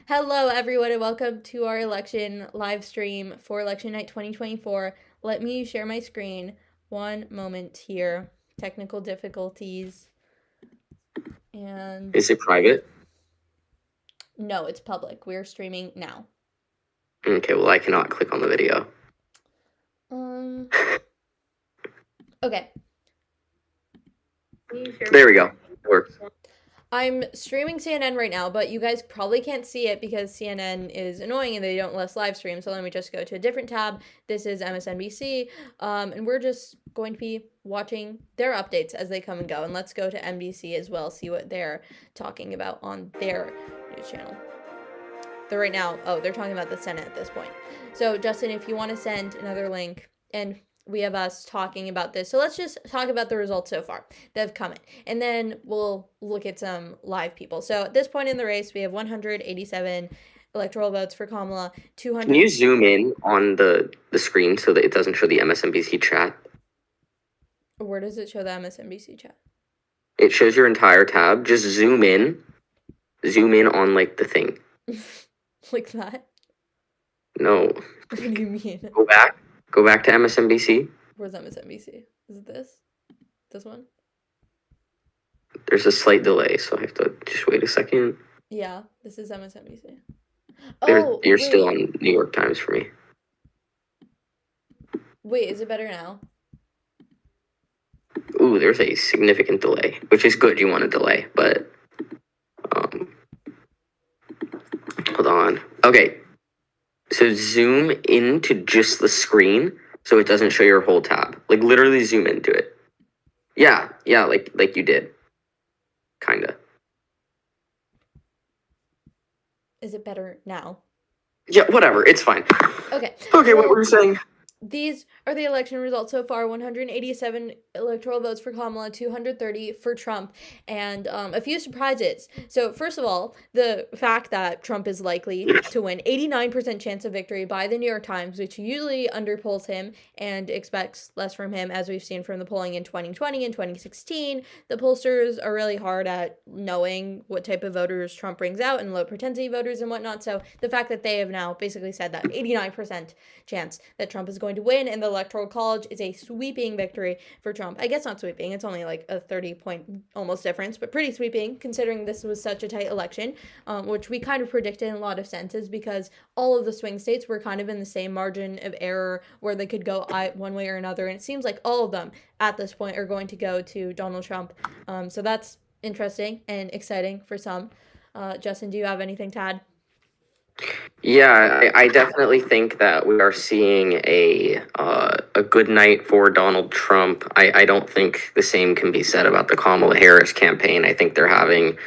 Hello, everyone, and welcome to our election live stream for election night 2024. Let me share my screen. One moment here. Technical difficulties. And Is it private? no, it's public. We're streaming now. Okay, well, I cannot click on the video. Okay. There we go. It works. I'm streaming CNN right now, but you guys probably can't see it because CNN is annoying and they don't let us live stream. So let me just go to a different tab. This is MSNBC, and we're just going to be watching their updates as they come and go. And let's go to NBC as well, see what they're talking about on their news channel. They're right now, they're talking about the Senate at this point. So Justin, if you want to send another link, and we have us talking about this. So let's just talk about the results so far that have come in. And then we'll look at some live people. So at this point in the race, we have 187 electoral votes for Kamala, 200. Can you zoom in on the screen so that it doesn't show the MSNBC chat? Where does it show the MSNBC chat? It shows your entire tab. Just zoom in. Zoom in on, like, the thing. Like that? No. What do you mean? Go back. Go back to MSNBC. Where's MSNBC? Is it this? This one? There's a slight delay, so I have to just wait a second. Yeah, this is MSNBC. You're still on New York Times for me. Wait, is it better now? Ooh, there's a significant delay, which is good. You want a delay, but hold on. Okay, so zoom into just the screen so it doesn't show your whole tab. Like, literally zoom into it. Yeah, like you did. Kinda. Is it better now? Yeah, whatever. It's fine. Okay. Okay, what were you saying? These are the election results so far. 187 electoral votes for Kamala, 230 for Trump, and a few surprises. So first of all, the fact that Trump is likely to win, 89% chance of victory by the New York Times, which usually underpolls him and expects less from him, as we've seen from the polling in 2020 and 2016. The pollsters are really hard at knowing what type of voters Trump brings out and low propensity voters and whatnot. So the fact that they have now basically said that 89% chance that Trump is going to win in the Electoral College is a sweeping victory for Trump. I guess not sweeping, it's only like a 30-point almost difference, but pretty sweeping considering this was such a tight election, which we kind of predicted in a lot of senses because all of the swing states were kind of in the same margin of error where they could go one way or another, and it seems like all of them at this point are going to go to Donald Trump. So that's interesting and exciting for some. Justin, do you have anything to add? Yeah, I definitely think that we are seeing a good night for Donald Trump. I don't think the same can be said about the Kamala Harris campaign. I think they're having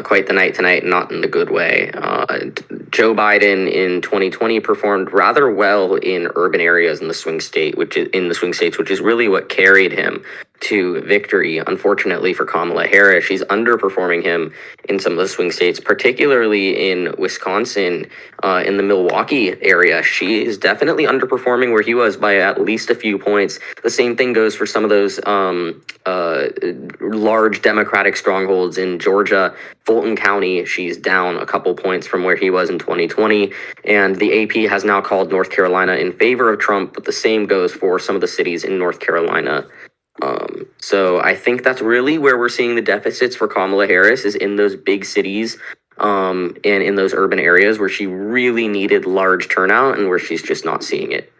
quite the night tonight, not in the good way. Joe Biden in 2020 performed rather well in urban areas in the swing states, which is really what carried him to victory. Unfortunately for Kamala Harris, she's underperforming him in some of the swing states, particularly in Wisconsin, in the Milwaukee area. She is definitely underperforming where he was by at least a few points. The same thing goes for some of those large Democratic strongholds in Georgia. Fulton County, she's down a couple points from where he was in 2020. And the AP has now called North Carolina in favor of Trump, but the same goes for some of the cities in North Carolina. So I think that's really where we're seeing the deficits for Kamala Harris is in those big cities and in those urban areas where she really needed large turnout and where she's just not seeing it.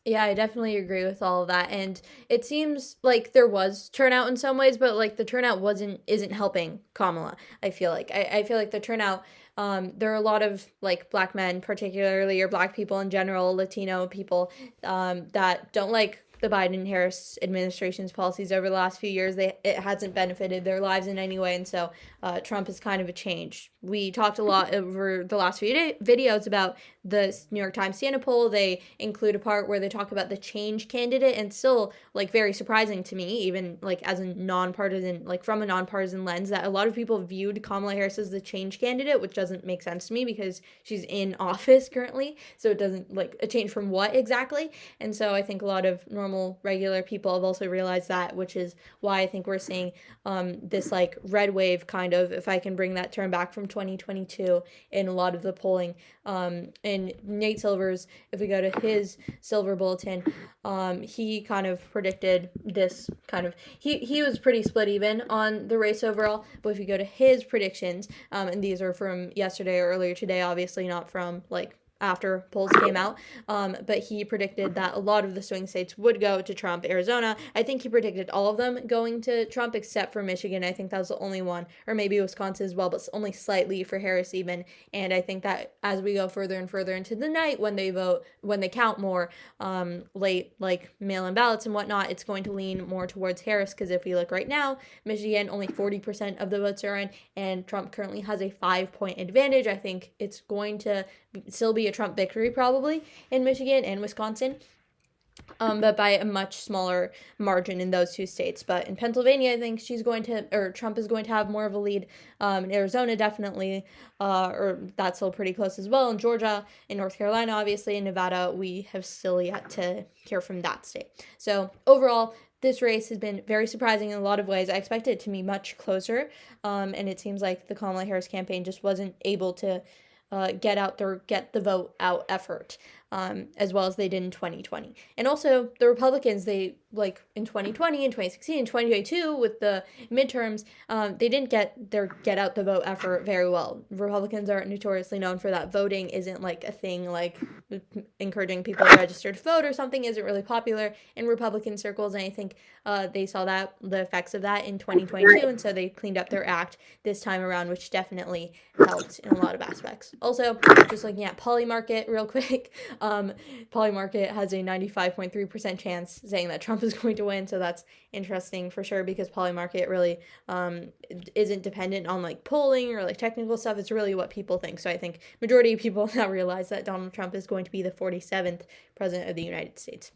Yeah, I definitely agree with all of that. And it seems like there was turnout in some ways, but like the turnout isn't helping Kamala. I feel like I feel like the turnout, there are a lot of like black men particularly, or black people in general, Latino people, that don't like the Biden-Harris administration's policies over the last few years. It hasn't benefited their lives in any way, and so Trump is kind of a change. We talked a lot over the last few videos about the New York Times Siena poll. They include a part where they talk about the change candidate, and still like very surprising to me, even like as a nonpartisan, like from a nonpartisan lens, that a lot of people viewed Kamala Harris as the change candidate, which doesn't make sense to me because she's in office currently, so it doesn't, like, a change from what exactly. And so I think a lot of normal regular people have also realized that, which is why I think we're seeing this like red wave kind kind of, if I can bring that term back, from 2022 in a lot of the polling. And Nate Silver's, if we go to his Silver Bulletin, he kind of predicted this kind of, he was pretty split even on the race overall, but if you go to his predictions, and these are from yesterday or earlier today, obviously not from like after polls came out, but he predicted that a lot of the swing states would go to Trump. Arizona, I think he predicted all of them going to Trump except for Michigan. I think that was the only one, or maybe Wisconsin as well, but only slightly for Harris even. And I think that as we go further and further into the night, when they vote, when they count more late, like mail-in ballots and whatnot, it's going to lean more towards Harris, because if we look right now, Michigan, only 40% of the votes are in, and Trump currently has a 5-point advantage. I think it's going to still be a Trump victory probably in Michigan and Wisconsin, but by a much smaller margin in those two states. But in Pennsylvania, I think Trump is going to have more of a lead. In Arizona, definitely, or that's still pretty close as well. In Georgia, in North Carolina, obviously, in Nevada, we have still yet to hear from that state. So overall, this race has been very surprising in a lot of ways. I expected it to be much closer, and it seems like the Kamala Harris campaign just wasn't able to get the vote out effort, as well as they did in 2020. And also the Republicans, they, like in 2020 and 2016 and 2022 with the midterms, they didn't get out the vote effort very well. Republicans are notoriously known for that. Voting isn't like a thing, like encouraging people to register to vote or something isn't really popular in Republican circles, and I think they saw the effects of that in 2022, and so they cleaned up their act this time around, which definitely helped in a lot of aspects. Also, just looking at Polymarket real quick, Polymarket has a 95.3% chance saying that Trump is going to win, so that's interesting for sure, because Polymarket really isn't dependent on like polling or like technical stuff. It's really what people think. So I think majority of people now realize that Donald Trump is going to be the 47th president of the United States.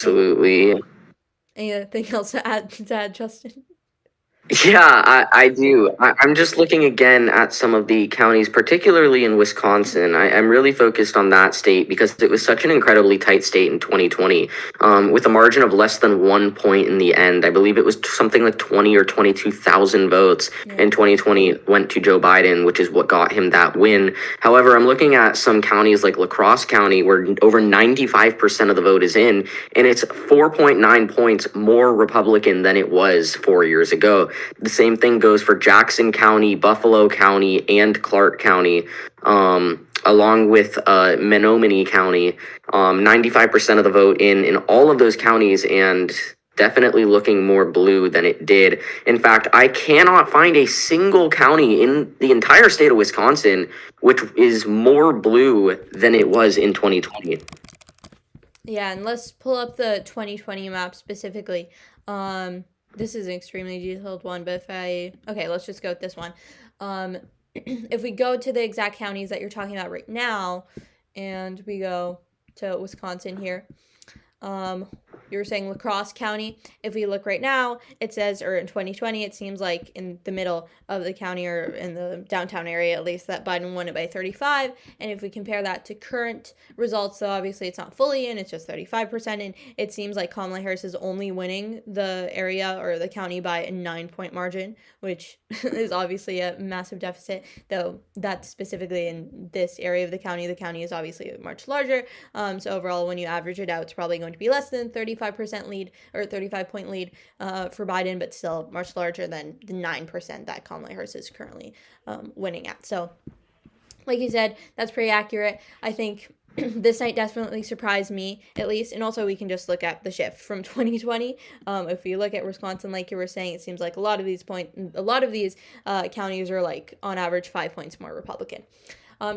Absolutely. Anything else to add, Justin? Yeah, I do. I'm just looking again at some of the counties, particularly in Wisconsin. I'm really focused on that state because it was such an incredibly tight state in 2020, with a margin of less than 1 point in the end. I believe it was something like 20 or 22,000 votes in 2020 went to Joe Biden, which is what got him that win. However, I'm looking at some counties like La Crosse County, where over 95% of the vote is in, and it's 4.9 points more Republican than it was 4 years ago. The same thing goes for Jackson County, Buffalo County, and Clark County, along with Menominee County. 95% of the vote in all of those counties, and definitely looking more blue than it did. In fact, I cannot find a single county in the entire state of Wisconsin which is more blue than it was in 2020. Yeah, and let's pull up the 2020 map specifically. This is an extremely detailed one, but let's just go with this one. If we go to the exact counties that you're talking about right now, and we go to Wisconsin here, you were saying La Crosse County. If we look right now, it says, or in 2020, it seems like in the middle of the county, or in the downtown area at least, that Biden won it by 35. And if we compare that to current results, so obviously it's not fully in, it's just 35%, and it seems like Kamala Harris is only winning the area or the county by a 9-point margin, which is obviously a massive deficit, though that's specifically in this area of the county. The county is obviously much larger, so overall, when you average it out, it's probably going to be less than 35% lead, or 35-point lead for Biden, but still much larger than the 9% that Kamala Harris is currently winning at. So, like you said, that's pretty accurate. I think this night definitely surprised me, at least. And also, we can just look at the shift from 2020. If you look at Wisconsin, like you were saying, it seems like a lot of these counties are like on average 5 points more Republican.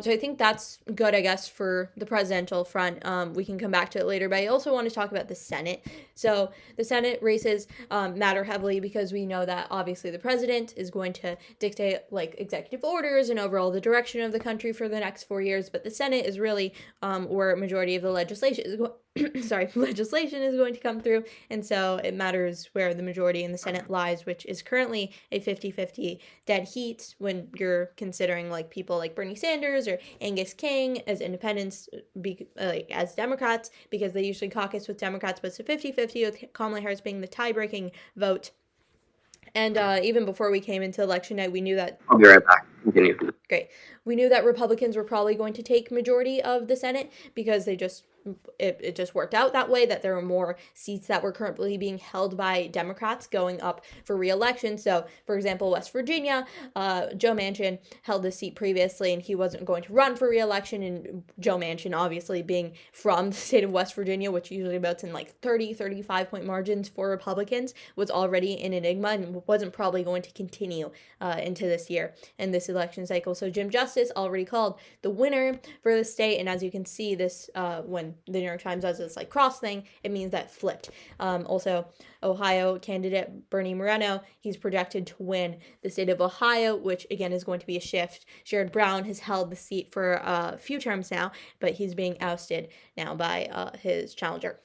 So I think that's good, I guess, for the presidential front. We can come back to it later, but I also want to talk about the Senate. So the Senate races matter heavily because we know that obviously the president is going to dictate like executive orders and overall the direction of the country for the next 4 years. But the Senate is really where a majority of the legislation is legislation is going to come through, and so it matters where the majority in the Senate lies, which is currently a 50-50 dead heat when you're considering like people like Bernie Sanders or Angus King as independents, as Democrats, because they usually caucus with Democrats, but it's a 50-50 with Kamala Harris being the tie-breaking vote. And even before we came into election night, we knew that. I'll be right back. Continue. Great. We knew that Republicans were probably going to take majority of the Senate because it just worked out that way, that there were more seats that were currently being held by Democrats going up for re-election. So, for example, West Virginia, Joe Manchin held this seat previously, and he wasn't going to run for re-election. And Joe Manchin, obviously being from the state of West Virginia, which usually votes in like 35-point margins for Republicans, was already an enigma and wasn't probably going to continue into this year and this election cycle. So Jim Justice already called the winner for the state, and as you can see, this when the New York Times does this like cross thing, it means that flipped. Also, Ohio candidate Bernie Moreno, he's projected to win the state of Ohio, which again is going to be a shift. Sherrod Brown has held the seat for a few terms now, but he's being ousted now by his challenger,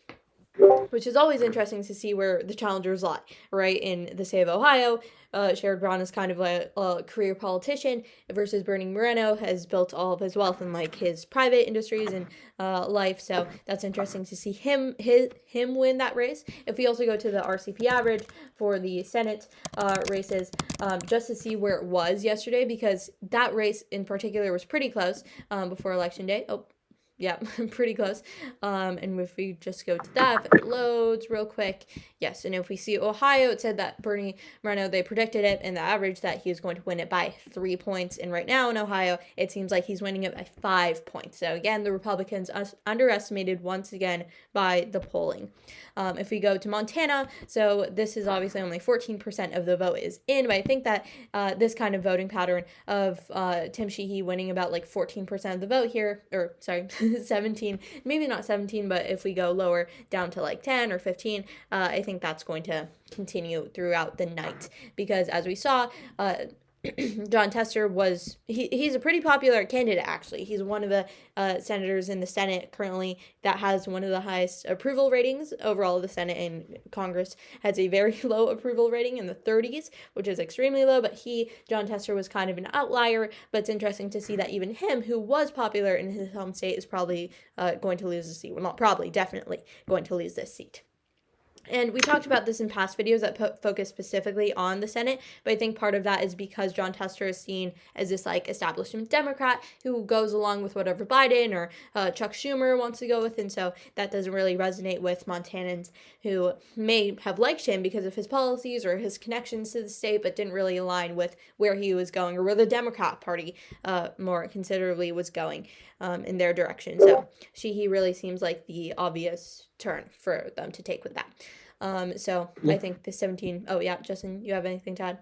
which is always interesting to see where the challengers lie, right? In the state of Ohio, Sherrod Brown is kind of a career politician versus Bernie Moreno has built all of his wealth in like his private industries and life. So that's interesting to see him win that race. If we also go to the RCP average for the Senate races, just to see where it was yesterday, because that race in particular was pretty close before Election Day. Yeah, pretty close. And if we just go to that, if it loads real quick, yes. And if we see Ohio, it said that Bernie Moreno, they predicted it in the average that he was going to win it by 3 points. And right now in Ohio, it seems like he's winning it by 5 points. So again, the Republicans underestimated once again by the polling. If we go to Montana, so this is obviously only 14% of the vote is in, but I think that this kind of voting pattern of Tim Sheehy winning about like 14% of the vote here, or sorry, 17, maybe not 17, but if we go lower down to like 10 or 15, I think that's going to continue throughout the night, because as we saw, John Tester he's a pretty popular candidate, actually. He's one of the senators in the Senate currently that has one of the highest approval ratings overall. The Senate and Congress has a very low approval rating in the 30s, which is extremely low, but John Tester was kind of an outlier. But it's interesting to see that even him, who was popular in his home state, is probably going to lose the seat. Well, not probably, definitely going to lose this seat. And we talked about this in past videos that focus specifically on the Senate, but I think part of that is because John Tester is seen as this like establishment Democrat who goes along with whatever Biden or Chuck Schumer wants to go with, and so that doesn't really resonate with Montanans who may have liked him because of his policies or his connections to the state, but didn't really align with where he was going or where the Democrat Party more considerably was going in their direction. So he really seems like the obvious turn for them to take with that. So I think the 17. Oh yeah, Justin, you have anything to add?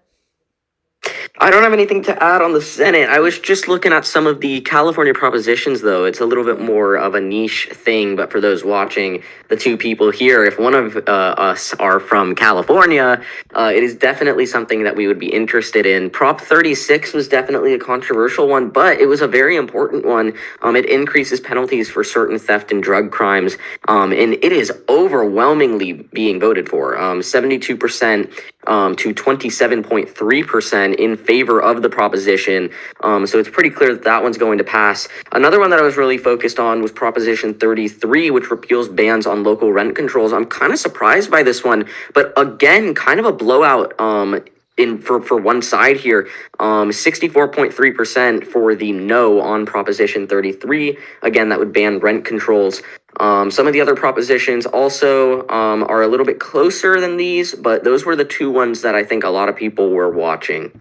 I don't have anything to add on the Senate. I was just looking at some of the California propositions, though. It's a little bit more of a niche thing, but for those watching, the two people here, if one of us are from California, it is definitely something that we would be interested in. Prop 36 was definitely a controversial one, but it was a very important one. It increases penalties for certain theft and drug crimes, and it is overwhelmingly being voted for, 72% to 27.3% in favor of the proposition. So it's pretty clear that that one's going to pass. Another one that I was really focused on was Proposition 33, which repeals bans on local rent controls. I'm kind of surprised by this one, but again, kind of a blowout for one side here. 64.3% for the no on Proposition 33. Again, that would ban rent controls. Some of the other propositions also are a little bit closer than these, but those were the two ones that I think a lot of people were watching.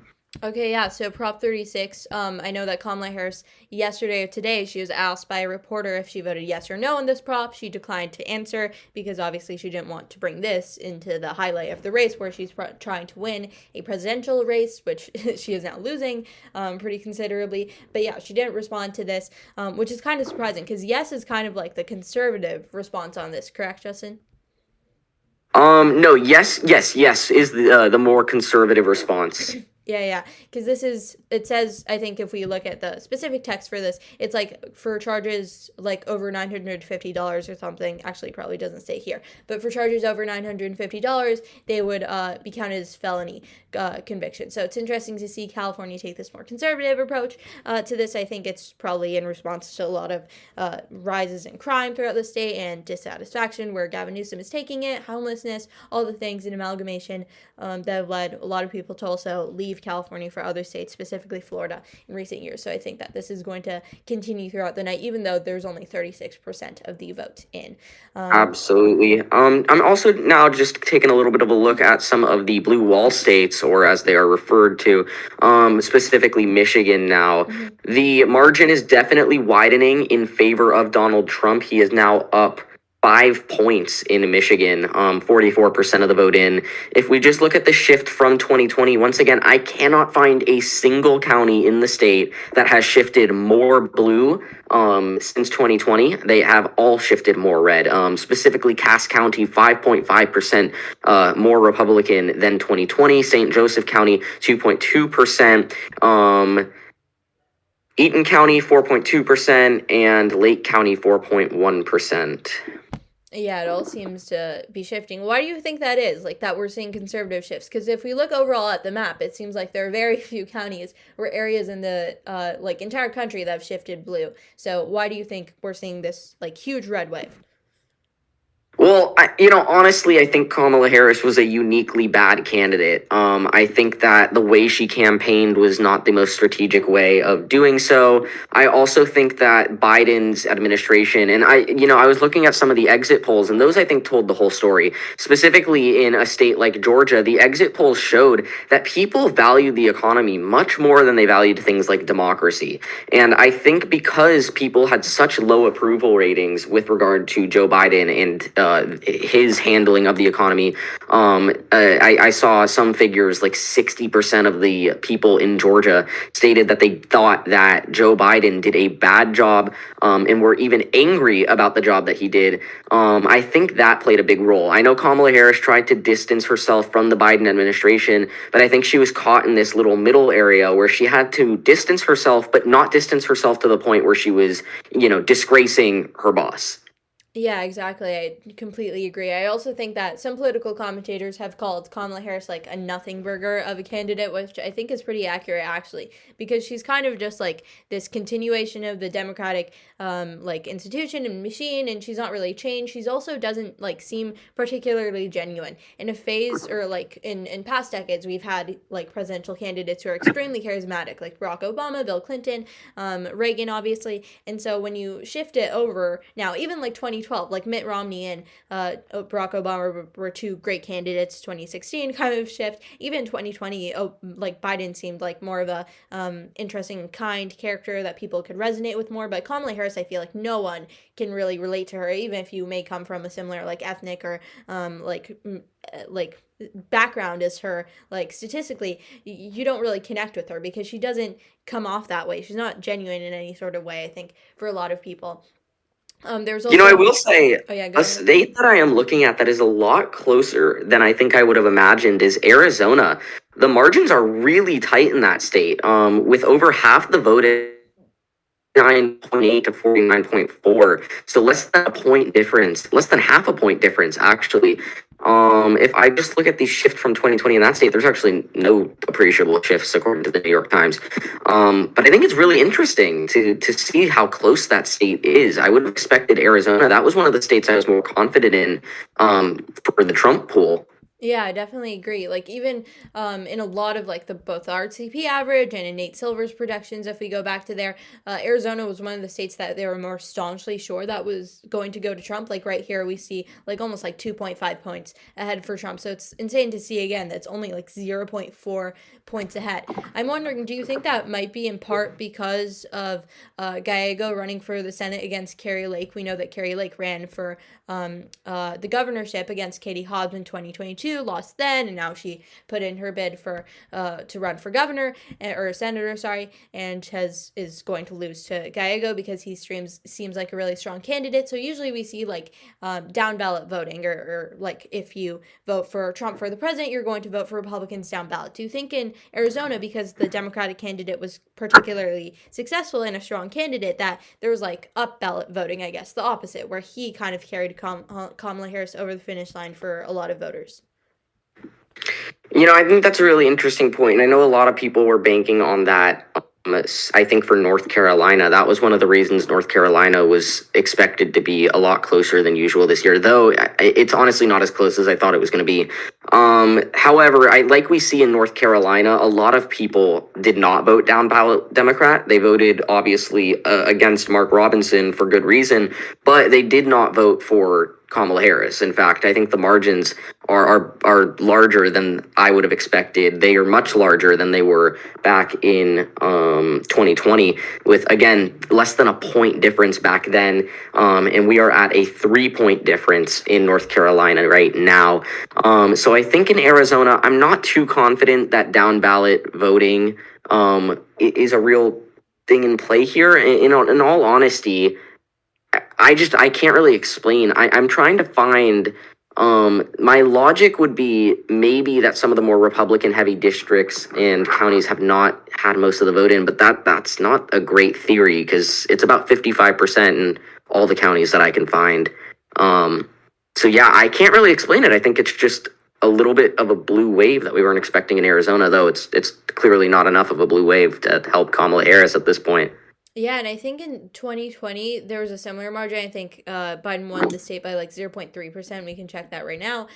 Okay, yeah, so Prop 36, I know that Kamala Harris, yesterday or today, she was asked by a reporter if she voted yes or no on this prop. She declined to answer because obviously she didn't want to bring this into the highlight of the race where she's trying to win a presidential race, which she is now losing pretty considerably. But yeah, she didn't respond to this, which is kind of surprising because yes is kind of like the conservative response on this, correct, Justin? No, yes is the more conservative response. Yeah, because it says, I think if we look at the specific text for this, it's like for charges like over $950 or something. Actually, probably doesn't say here, but for charges over $950, they would be counted as felony conviction. So it's interesting to see California take this more conservative approach to this. I think it's probably in response to a lot of rises in crime throughout the state and dissatisfaction where Gavin Newsom is taking it, homelessness, all the things in amalgamation that have led a lot of people to also leave California for other states, specifically Florida, in recent years. So I think that this is going to continue throughout the night, even though there's only 36% of the vote in. Absolutely. I'm also now just taking a little bit of a look at some of the blue wall states, or as they are referred to, specifically Michigan now. The margin is definitely widening in favor of Donald Trump. He is now up 5 points in Michigan, 44% of the vote in. If we just look at the shift from 2020, once again, I cannot find a single county in the state that has shifted more blue since 2020. They have all shifted more red. Specifically, Cass County, 5.5% more Republican than 2020. St. Joseph County, 2.2%. Eaton County, 4.2%, and Lake County, 4.1%. Yeah, it all seems to be shifting. Why do you think that is? Like that we're seeing conservative shifts? Because if we look overall at the map, it seems like there are very few counties or areas in the like entire country that have shifted blue. So why do you think we're seeing this like huge red wave? Well, honestly, I think Kamala Harris was a uniquely bad candidate. I think that the way she campaigned was not the most strategic way of doing so. I also think that Biden's administration, and I was looking at some of the exit polls, and those I think told the whole story. Specifically in a state like Georgia, the exit polls showed that people valued the economy much more than they valued things like democracy. And I think because people had such low approval ratings with regard to Joe Biden and his handling of the economy. I saw some figures like 60% of the people in Georgia stated that they thought that Joe Biden did a bad job and were even angry about the job that he did. I think that played a big role. I know Kamala Harris tried to distance herself from the Biden administration, but I think she was caught in this little middle area where she had to distance herself, but not distance herself to the point where she was, disgracing her boss. Yeah, exactly. I completely agree. I also think that some political commentators have called Kamala Harris like a nothing burger of a candidate, which I think is pretty accurate actually, because she's kind of just like this continuation of the Democratic like institution and machine, and she's not really changed. She's also doesn't like seem particularly genuine. In a phase or like in past decades, we've had like presidential candidates who are extremely charismatic, like Barack Obama, Bill Clinton, Reagan, obviously. And so when you shift it over now, even like 2012, like Mitt Romney and Barack Obama were two great candidates. 2016 kind of shift. Even 2020, like Biden seemed like more of a interesting, kind character that people could resonate with more. But Kamala Harris, I feel like no one can really relate to her, even if you may come from a similar like ethnic or like background as her. Like statistically, you don't really connect with her because she doesn't come off that way. She's not genuine in any sort of way, I think, for a lot of people. There's also, I will say oh yeah, go a ahead. state that I am looking at that is a lot closer than I think I would have imagined is Arizona. The margins are really tight in that state, with over half the vote 9.8 to 49.4. So less than a point difference, less than half a point difference, actually. If I just look at the shift from 2020 in that state, there's actually no appreciable shifts according to the New York Times. But I think it's really interesting to see how close that state is. I would have expected Arizona. That was one of the states I was more confident in for the Trump pool. Yeah, I definitely agree. Like even in a lot of like the both the RCP average and in Nate Silver's projections, if we go back to there, Arizona was one of the states that they were more staunchly sure that was going to go to Trump. Like right here, we see like almost like 2.5 points ahead for Trump. So it's insane to see again that's only like 0.4 points ahead. I'm wondering, do you think that might be in part because of Gallego running for the Senate against Carrie Lake? We know that Carrie Lake ran for the governorship against Katie Hobbs in 2022. 2022, lost then, and now she put in her bid for to run for governor or senator, sorry, and is going to lose to Gallego because he seems like a really strong candidate. So usually we see like down ballot voting, or like if you vote for Trump for the president, you're going to vote for Republicans down ballot. Do you think in Arizona, because the Democratic candidate was particularly successful and a strong candidate, that there was like up ballot voting, I guess, the opposite, where he kind of carried Kamala Harris over the finish line for a lot of voters? I think that's a really interesting point, and I know a lot of people were banking on that. I think for North Carolina, that was one of the reasons North Carolina was expected to be a lot closer than usual this year, though it's honestly not as close as I thought it was going to be. However, like we see in North Carolina, a lot of people did not vote down ballot Democrat. They voted, obviously, against Mark Robinson for good reason, but they did not vote for Kamala Harris. In fact, I think the margins are larger than I would have expected. They are much larger than they were back in 2020, with, again, less than a point difference back then. And we are at a 3-point difference in North Carolina right now. So I think in Arizona, I'm not too confident that down ballot voting is a real thing in play here. In all honesty, I can't really explain. I'm trying to find, my logic would be maybe that some of the more Republican heavy districts and counties have not had most of the vote in, but that's not a great theory, because it's about 55% in all the counties that I can find. So yeah, I can't really explain it. I think it's just a little bit of a blue wave that we weren't expecting in Arizona, though it's clearly not enough of a blue wave to help Kamala Harris at this point. Yeah, and I think in 2020, there was a similar margin. I think Biden won the state by like 0.3%. We can check that right now.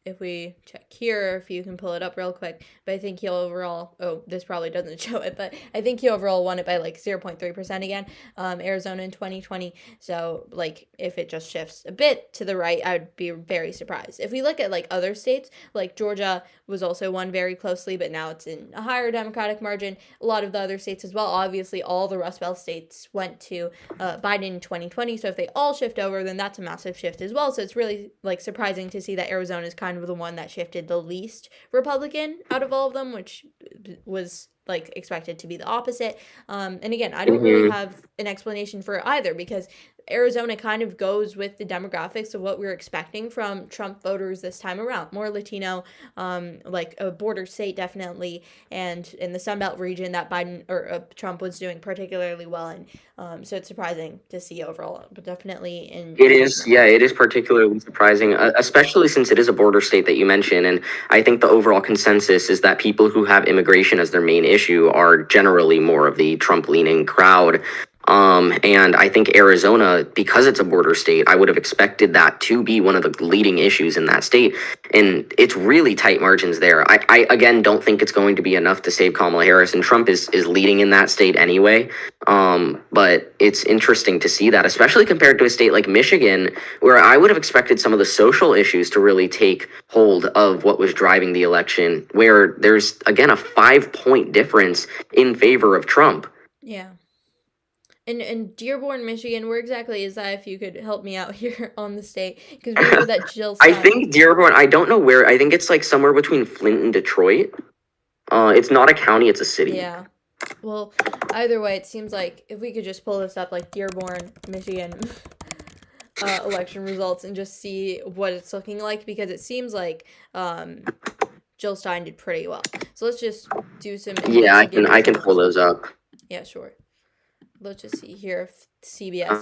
If we check here, if you can pull it up real quick. But I think he overall, this probably doesn't show it, but I think he overall won it by like 0.3% again, Arizona in 2020. So like if it just shifts a bit to the right, I would be very surprised. If we look at like other states, like Georgia was also won very closely, but now it's in a higher Democratic margin. A lot of the other states as well, obviously all the Rust Belt states went to Biden in 2020. So if they all shift over, then that's a massive shift as well. So it's really like surprising to see that Arizona is kind of the one that shifted the least Republican out of all of them, which was like expected to be the opposite. And again, I don't really have an explanation for either, because Arizona kind of goes with the demographics of what we're expecting from Trump voters this time around. More Latino, like a border state definitely, and in the Sunbelt region that Biden or Trump was doing particularly well in. So it's surprising to see overall, but definitely in... It is, yeah, it is particularly surprising, especially since it is a border state that you mentioned. And I think the overall consensus is that people who have immigration as their main issue are generally more of the Trump-leaning crowd. And I think Arizona, because it's a border state, I would have expected that to be one of the leading issues in that state. And it's really tight margins there. I again, don't think it's going to be enough to save Kamala Harris, and Trump is leading in that state anyway. But it's interesting to see that, especially compared to a state like Michigan, where I would have expected some of the social issues to really take hold of what was driving the election, where there's, again, a 5-point difference in favor of Trump. Yeah. In Dearborn, Michigan, where exactly is that, if you could help me out here on the state? Because we know that Jill I think Dearborn, I don't know where. I think it's like somewhere between Flint and Detroit. It's not a county, it's a city. Yeah. Well, either way, it seems like if we could just pull this up, like Dearborn, Michigan, election results, and just see what it's looking like, because it seems like Jill Stein did pretty well. So let's just do some... Yeah, I can pull those up. Yeah, sure. Let's just see here if CBS...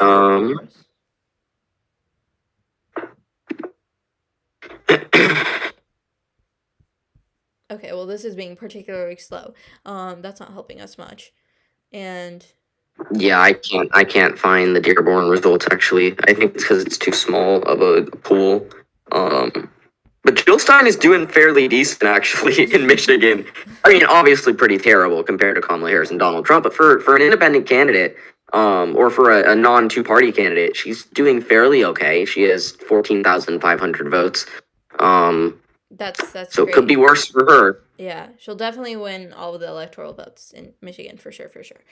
Okay, well, this is being particularly slow. That's not helping us much. And... yeah, I can't find the Dearborn results, actually. I think it's because it's too small of a pool. But Jill Stein is doing fairly decent, actually, in Michigan. I mean, obviously pretty terrible compared to Kamala Harris and Donald Trump, but for an independent candidate, or for a non-two-party candidate, she's doing fairly okay. She has 14,500 votes. That's so great. It could be worse for her. Yeah, she'll definitely win all of the electoral votes in Michigan for sure, for sure.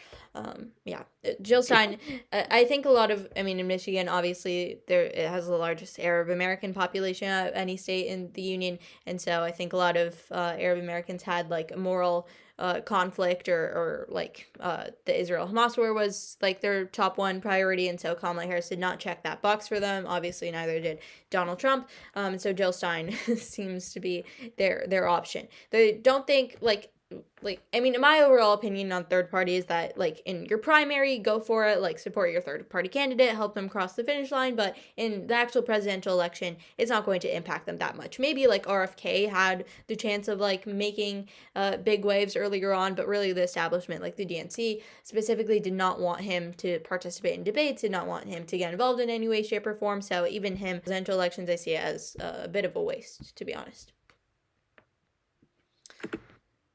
Yeah, Jill Stein. I think a lot of, I mean, in Michigan, obviously there it has the largest Arab American population of any state in the union, and so I think a lot of Arab Americans had like a moral conflict, or like the Israel Hamas war was like their top one priority, and so Kamala Harris did not check that box for them. Obviously, neither did Donald Trump. So Jill Stein seems to be their option. They don't think like I mean, my overall opinion on third party is that like in your primary, go for it, like support your third party candidate, help them cross the finish line, but in the actual presidential election, it's not going to impact them that much. Maybe like RFK had the chance of like making big waves earlier on, but really the establishment, like the DNC specifically, did not want him to participate in debates, did not want him to get involved in any way, shape, or form. So even him, presidential elections, I see it as a bit of a waste, to be honest.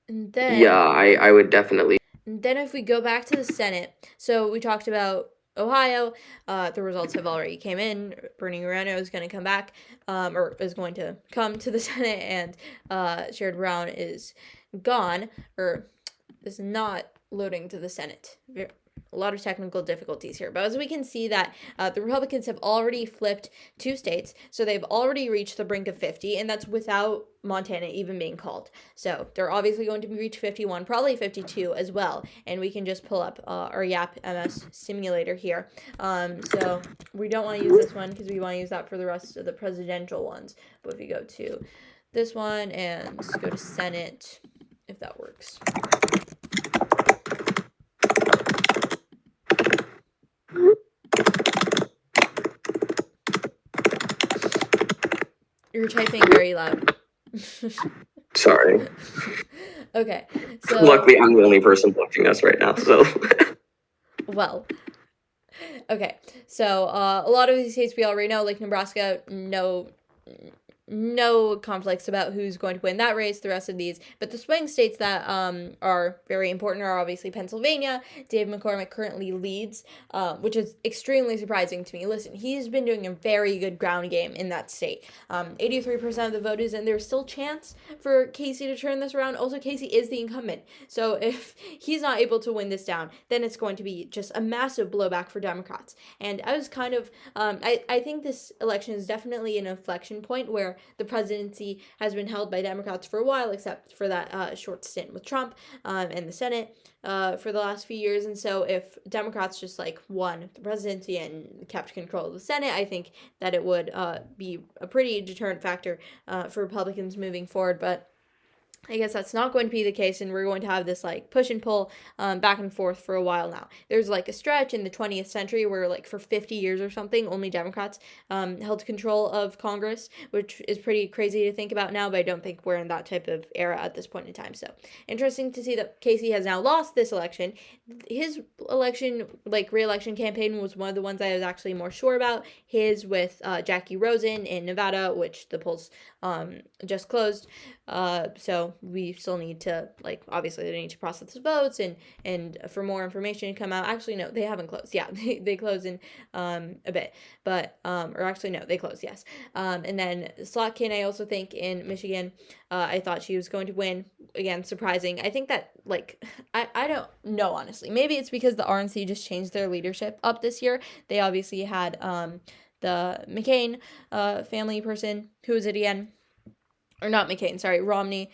And then Yeah, I would definitely. And then if we go back to the Senate, so we talked about Ohio. The results have already came in. Bernie Moreno is going to come back, or is going to come to the Senate, and Sherrod Brown is gone, or is not loading to the Senate. A lot of technical difficulties here, but as we can see that the Republicans have already flipped 2 states, so they've already reached the brink of 50, and that's without Montana even being called. So they're obviously going to reach 51, probably 52 as well, and we can just pull up our YAP MS simulator here. So we don't want to use this one because we want to use that for the rest of the presidential ones, but if you go to this one and go to Senate, if that works. You're typing very loud. Sorry. Okay, so Luckily, I'm the only person watching us right now, so. well, okay, so a lot of these states we already know, like Nebraska, no conflicts about who's going to win that race. The rest of these, but the swing states that are very important are obviously Pennsylvania. Dave McCormick currently leads, which is extremely surprising to me. Listen, he's been doing a very good ground game in that state. 83% of the vote is in. There's still chance for Casey to turn this around. Also, Casey is the incumbent, so if he's not able to win this down, then it's going to be just a massive blowback for Democrats. And I was kind of I think this election is definitely an inflection point where the presidency has been held by Democrats for a while, except for that short stint with Trump and the Senate for the last few years. And so if Democrats just like won the presidency and kept control of the Senate, I think that it would be a pretty deterrent factor for Republicans moving forward. But I guess that's not going to be the case, and we're going to have this like push and pull back and forth for a while now. There's like a stretch in the 20th century where like for 50 years or something, only Democrats held control of Congress, which is pretty crazy to think about now, but I don't think we're in that type of era at this point in time. So interesting to see that Casey has now lost this election. His election, like re-election campaign, was one of the ones I was actually more sure about. His with Jackie Rosen in Nevada, which the polls just closed. So we still need to, like, obviously they need to process the votes and for more information to come out. Actually, no, they haven't closed. Yeah, they close in a bit, but or actually no, they close, yes. And then Slotkin, I also think in Michigan, I thought she was going to win. Again, surprising. I think that, like, I don't know, honestly. Maybe it's because the RNC just changed their leadership up this year. They obviously had the McCain family person, who is it again? Or not McCain, sorry, Romney.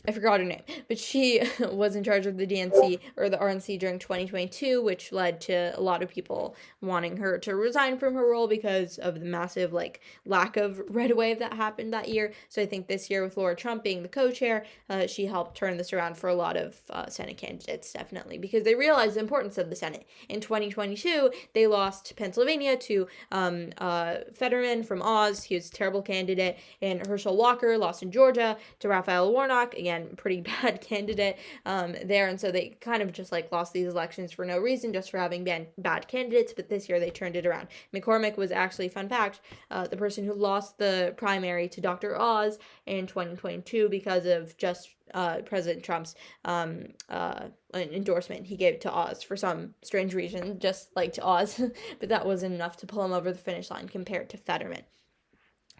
I forgot her name, but she was in charge of the DNC or the RNC during 2022, which led to a lot of people wanting her to resign from her role because of the massive like lack of red wave that happened that year. So I think this year with Laura Trump being the co-chair, she helped turn this around for a lot of Senate candidates, definitely, because they realized the importance of the Senate. In 2022, they lost Pennsylvania to Fetterman from Oz. He was a terrible candidate. And Herschel Walker lost in Georgia to Raphael Warnock. Again, pretty bad candidate there, and so they kind of just like lost these elections for no reason, just for having bad candidates. But this year they turned it around. McCormick was actually, fun fact, the person who lost the primary to Dr. Oz in 2022 because of just President Trump's endorsement he gave to Oz for some strange reason, just like to Oz, but that wasn't enough to pull him over the finish line compared to Fetterman.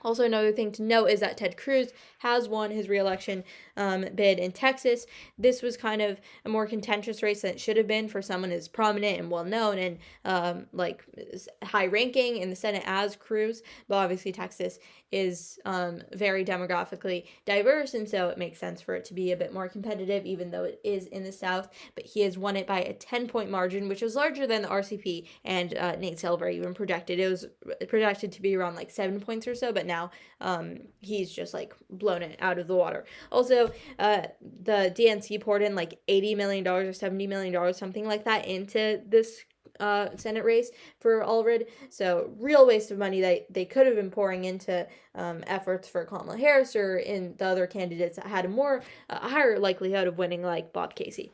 Also, another thing to note is that Ted Cruz has won his reelection bid in Texas. This was kind of a more contentious race than it should have been for someone as prominent and well known and like high ranking in the Senate as Cruz. But obviously, Texas is very demographically diverse, and so it makes sense for it to be a bit more competitive, even though it is in the South. But he has won it by a 10-point margin, which is larger than the RCP and Nate Silver even projected. It was projected to be around like 7 points or so, but now he's just like blown it out of the water. Also, the DNC poured in like $80 million or $70 million, something like that, into this Senate race for Allred. So real waste of money that they could have been pouring into efforts for Kamala Harris or in the other candidates that had a higher likelihood of winning, like Bob Casey.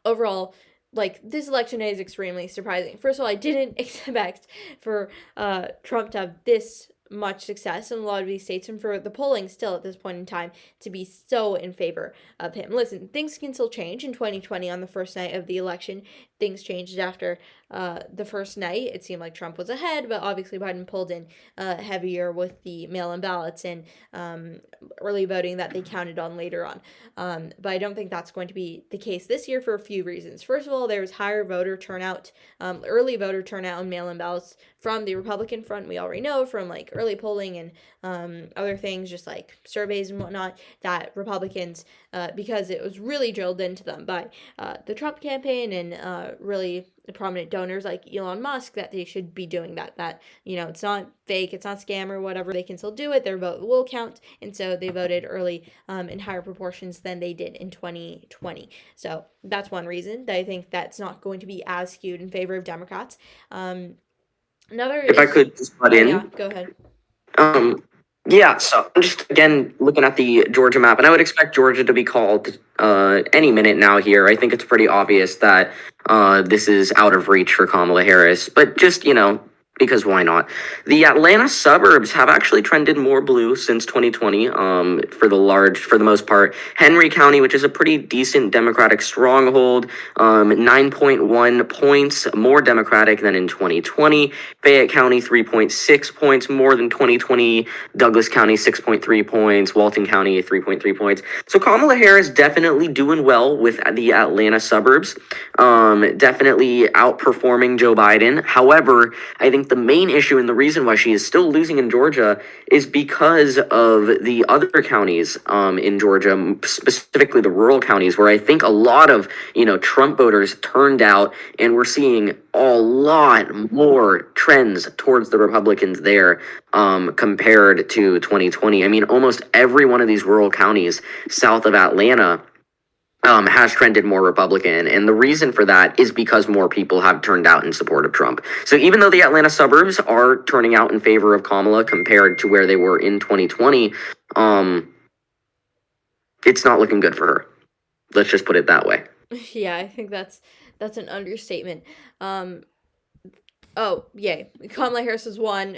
Overall, like, this election day is extremely surprising. First of all, I didn't expect for Trump to have this much success in a lot of these states and for the polling still at this point in time to be so in favor of him. Listen, things can still change in 2020 on the first night of the election. Things changed after the first night. It seemed like Trump was ahead, but obviously Biden pulled in heavier with the mail-in ballots and early voting that they counted on later on. But I don't think that's going to be the case this year for a few reasons. First of all, there was higher voter turnout, early voter turnout on mail-in ballots from the Republican front. We already know from like early polling and other things, just like surveys and whatnot, that Republicans, because it was really drilled into them by the Trump campaign and really prominent donors like Elon Musk, that they should be doing that, you know, it's not fake, it's not scam or whatever, they can still do it, their vote will count, and so they voted early in higher proportions than they did in 2020. So that's one reason that I think that's not going to be as skewed in favor of Democrats. Another If I could just butt in. Yeah, go ahead. Yeah, so I'm just again looking at the Georgia map, and I would expect Georgia to be called any minute now here. I think it's pretty obvious that this is out of reach for Kamala Harris, but just, you know, because why not? The Atlanta suburbs have actually trended more blue since 2020, for the most part. Henry County, which is a pretty decent Democratic stronghold, 9.1 points more Democratic than in 2020. Fayette County, 3.6 points more than 2020. Douglas County, 6.3 points. Walton County, 3.3 points. So Kamala Harris definitely doing well with the Atlanta suburbs, definitely outperforming Joe Biden. However, I think the main issue and the reason why she is still losing in Georgia is because of the other counties in Georgia, specifically the rural counties, where I think a lot of, you know, Trump voters turned out, and we're seeing a lot more trends towards the Republicans there compared to 2020. I mean, almost every one of these rural counties south of Atlanta has trended more Republican. And the reason for that is because more people have turned out in support of Trump. So even though the Atlanta suburbs are turning out in favor of Kamala compared to where they were in 2020, it's not looking good for her. Let's just put it that way. Yeah, I think that's an understatement. Oh, yay. Kamala Harris has won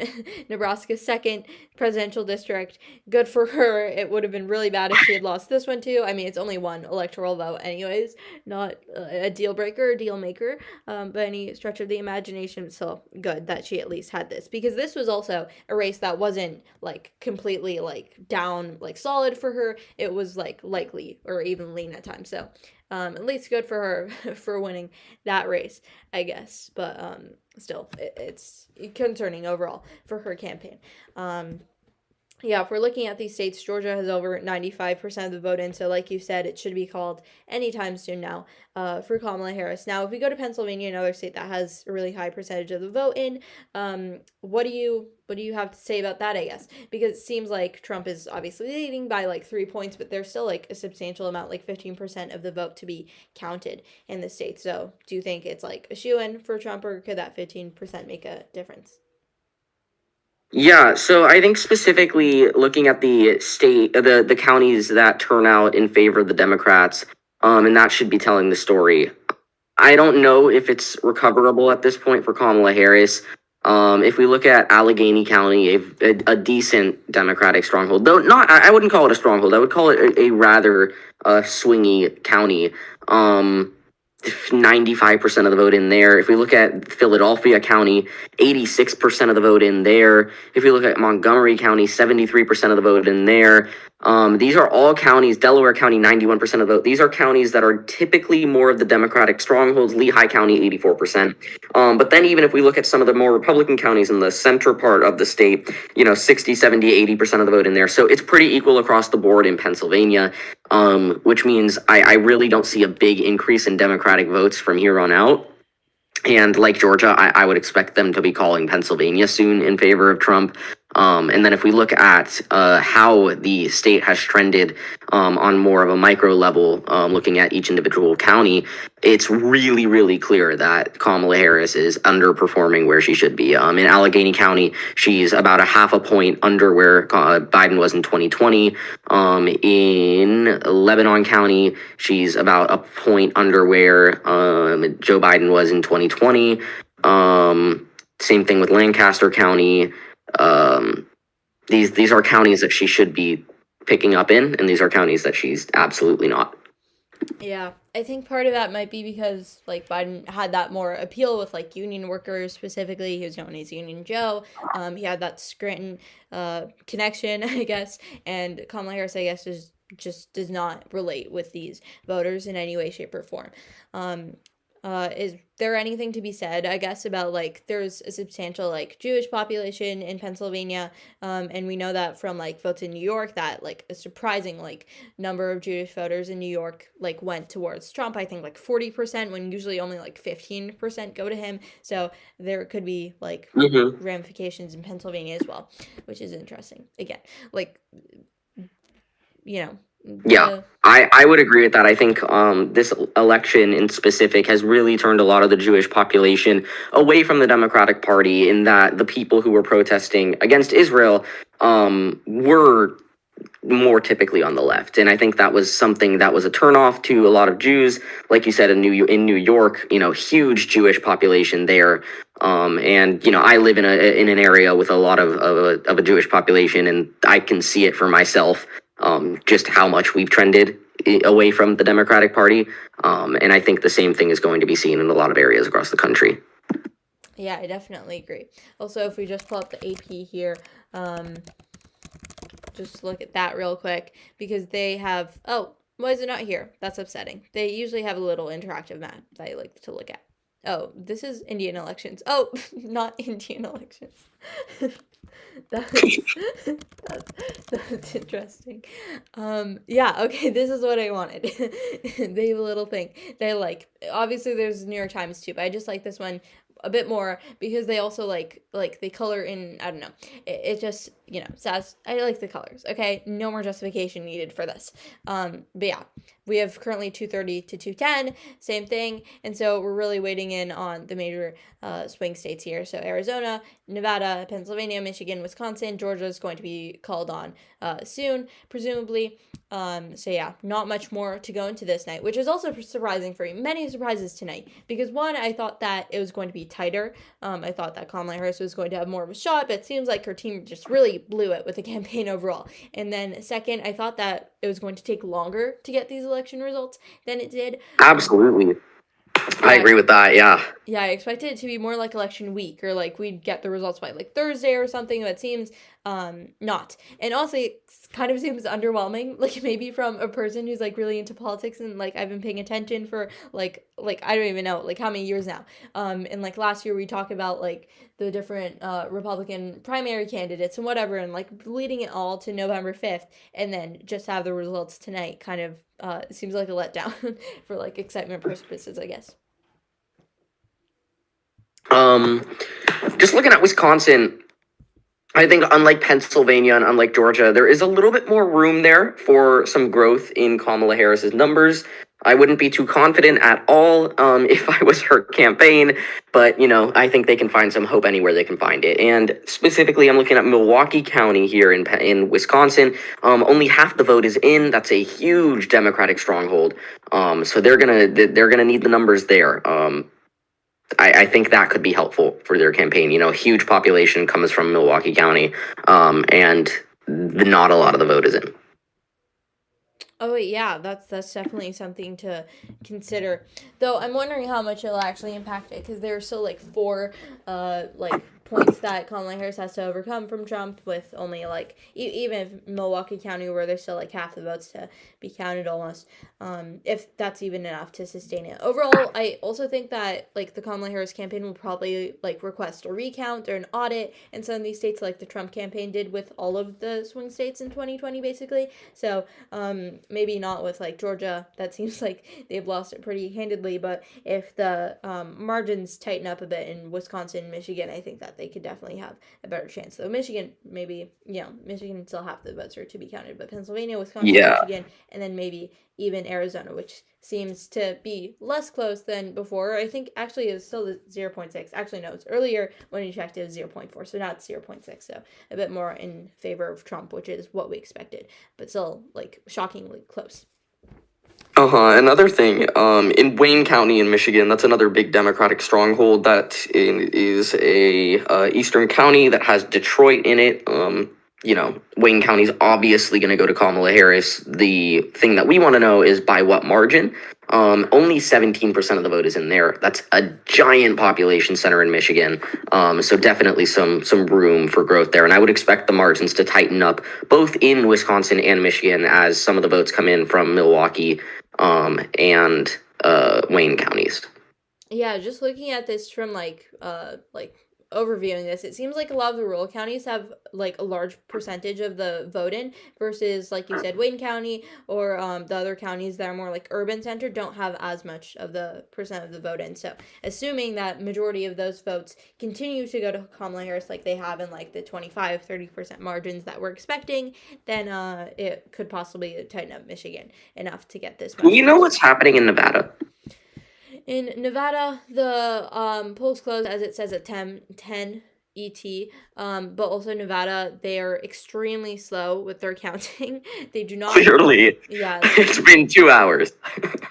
Nebraska's second presidential district. Good for her. It would have been really bad if she had lost this one, too. I mean, it's only one electoral vote anyways. Not a deal breaker or deal maker by any stretch of the imagination. So good that she at least had this. Because this was also a race that wasn't, like, completely, like, down, like, solid for her. It was, like, likely or even lean at times. So at least good for her for winning that race, I guess. But still, it's concerning overall for her campaign. Yeah, if we're looking at these states, Georgia has over 95% of the vote in, so like you said, it should be called anytime soon now for Kamala Harris. Now, if we go to Pennsylvania, another state that has a really high percentage of the vote in, what do you have to say about that, I guess? Because it seems like Trump is obviously leading by like 3 points, but there's still like a substantial amount, like 15% of the vote to be counted in the state. So do you think it's like a shoo-in for Trump, or could that 15% make a difference? Yeah, so I think specifically looking at the state, the counties that turn out in favor of the Democrats, and that should be telling the story. I don't know if it's recoverable at this point for Kamala Harris. If we look at Allegheny County, a decent Democratic stronghold, though not, I wouldn't call it a stronghold. I would call it a rather swingy county. 95% of the vote in there. If we look at Philadelphia County, 86% of the vote in there. If we look at Montgomery County, 73% of the vote in there. These are all counties. Delaware County, 91% of the vote. These are counties that are typically more of the Democratic strongholds. Lehigh County, 84%. But then even if we look at some of the more Republican counties in the center part of the state, 60, 70, 80% of the vote in there. So it's pretty equal across the board in Pennsylvania, which means I really don't see a big increase in Democratic votes from here on out. And like Georgia, I would expect them to be calling Pennsylvania soon in favor of Trump. And then if we look at how the state has trended on more of a micro level, looking at each individual county, it's really, really clear that Kamala Harris is underperforming where she should be. In Allegheny County, she's about a half a point under where Biden was in 2020. In Lebanon County, she's about a point under where Joe Biden was in 2020. Same thing with Lancaster County. These are counties that she should be picking up in, and these are counties that she's absolutely not. Yeah, I think part of that might be because like Biden had that more appeal with like union workers specifically. He was known as Union Joe. He had that Scranton connection, I guess, and Kamala Harris, I guess, just does not relate with these voters in any way, shape, or form. Is there anything to be said, I guess, about like there's a substantial like Jewish population in Pennsylvania, and we know that from like votes in New York that like a surprising like number of Jewish voters in New York like went towards Trump. I think like 40% when usually only like 15% go to him. So there could be like ramifications in Pennsylvania as well, which is interesting. Again, like Yeah, I would agree with that. I think this election in specific has really turned a lot of the Jewish population away from the Democratic Party, in that the people who were protesting against Israel were more typically on the left. And I think that was something that was a turnoff to a lot of Jews. Like you said, in New York, huge Jewish population there. And I live in an area with a lot of a Jewish population, and I can see it for myself. Just how much we've trended away from the Democratic Party. And I think the same thing is going to be seen in a lot of areas across the country. Yeah, I definitely agree. Also, if we just pull up the AP here, just look at that real quick, because they have, why is it not here? That's upsetting. They usually have a little interactive map that I like to look at. Oh, this is Indian elections. Oh, not Indian elections. That's interesting. Yeah, okay, this is what I wanted. They have a little thing. Obviously there's New York Times too, but I just like this one a bit more because they also like they color in, I don't know. It just, says, I like the colors, okay? No more justification needed for this. But yeah, we have currently 230 to 210, same thing. And so we're really waiting in on the major swing states here. So Arizona, Nevada, Pennsylvania, Michigan, Wisconsin, Georgia is going to be called on soon, presumably. So yeah, not much more to go into this night, which is also surprising for me. Many surprises tonight, because one, I thought that it was going to be tighter. I thought that Kamala Harris was going to have more of a shot, but it seems like her team just really blew it with the campaign overall. And then second, I thought that it was going to take longer to get these election results than it did. Absolutely. I agree with that, yeah. Yeah, I expected it to be more like election week, or like we'd get the results by like Thursday or something, but it seems not. And also it kind of seems underwhelming, like maybe from a person who's like really into politics and like I've been paying attention for like I don't even know like how many years now. And like last year we talked about like the different Republican primary candidates and whatever, and like leading it all to November 5th, and then just have the results tonight kind of seems like a letdown for like excitement purposes, I guess. Just looking at Wisconsin, I think unlike Pennsylvania and unlike Georgia, there is a little bit more room there for some growth in Kamala Harris's numbers. I wouldn't be too confident at all if I was her campaign, but I think they can find some hope anywhere they can find it. And specifically, I'm looking at Milwaukee County here in Wisconsin. Only half the vote is in. That's a huge Democratic stronghold. So they're gonna need the numbers there. I think that could be helpful for their campaign. A huge population comes from Milwaukee County, and not a lot of the vote is in. Oh yeah, that's definitely something to consider. Though I'm wondering how much it'll actually impact it because there are still like four like points that Kamala Harris has to overcome from Trump, with only like even if Milwaukee County, where there's still like half the votes to be counted almost, if that's even enough to sustain it. Overall, I also think that like the Kamala Harris campaign will probably like request a recount or an audit in some of these states, like the Trump campaign did with all of the swing states in 2020, basically. So maybe not with like Georgia. That seems like they've lost it pretty handedly. But if the margins tighten up a bit in Wisconsin, Michigan, I think that they could definitely have a better chance. Though Michigan, maybe, Michigan still half the votes are to be counted, but Pennsylvania, Wisconsin, Yeah. Michigan, and then maybe even Arizona, which seems to be less close than before. I think actually it was still 0.6. Actually, no, it's earlier when you checked it was 0.4, so now it's 0.6. So a bit more in favor of Trump, which is what we expected, but still like shockingly close. Another thing, in Wayne County in Michigan, that's another big Democratic stronghold. Is a eastern county that has Detroit in it. Wayne County's obviously going to go to Kamala Harris. The thing that we want to know is by what margin. Only 17% of the vote is in there. That's a giant population center in Michigan. So definitely some room for growth there. And I would expect the margins to tighten up both in Wisconsin and Michigan as some of the votes come in from Milwaukee and Wayne counties. Yeah, just looking at this from like overviewing this, it seems like a lot of the rural counties have like a large percentage of the vote in versus like you said Wayne County or the other counties that are more like urban center don't have as much of the percent of the vote in. So assuming that majority of those votes continue to go to Kamala Harris like they have in like the 25-30% margins that we're expecting, then it could possibly tighten up Michigan enough to get this Do much you know closer. what's happening in Nevada? In Nevada, the polls close as it says at 10 ET. But also Nevada, they are extremely slow with their counting. They do not. Clearly, Yeah, it's been 2 hours.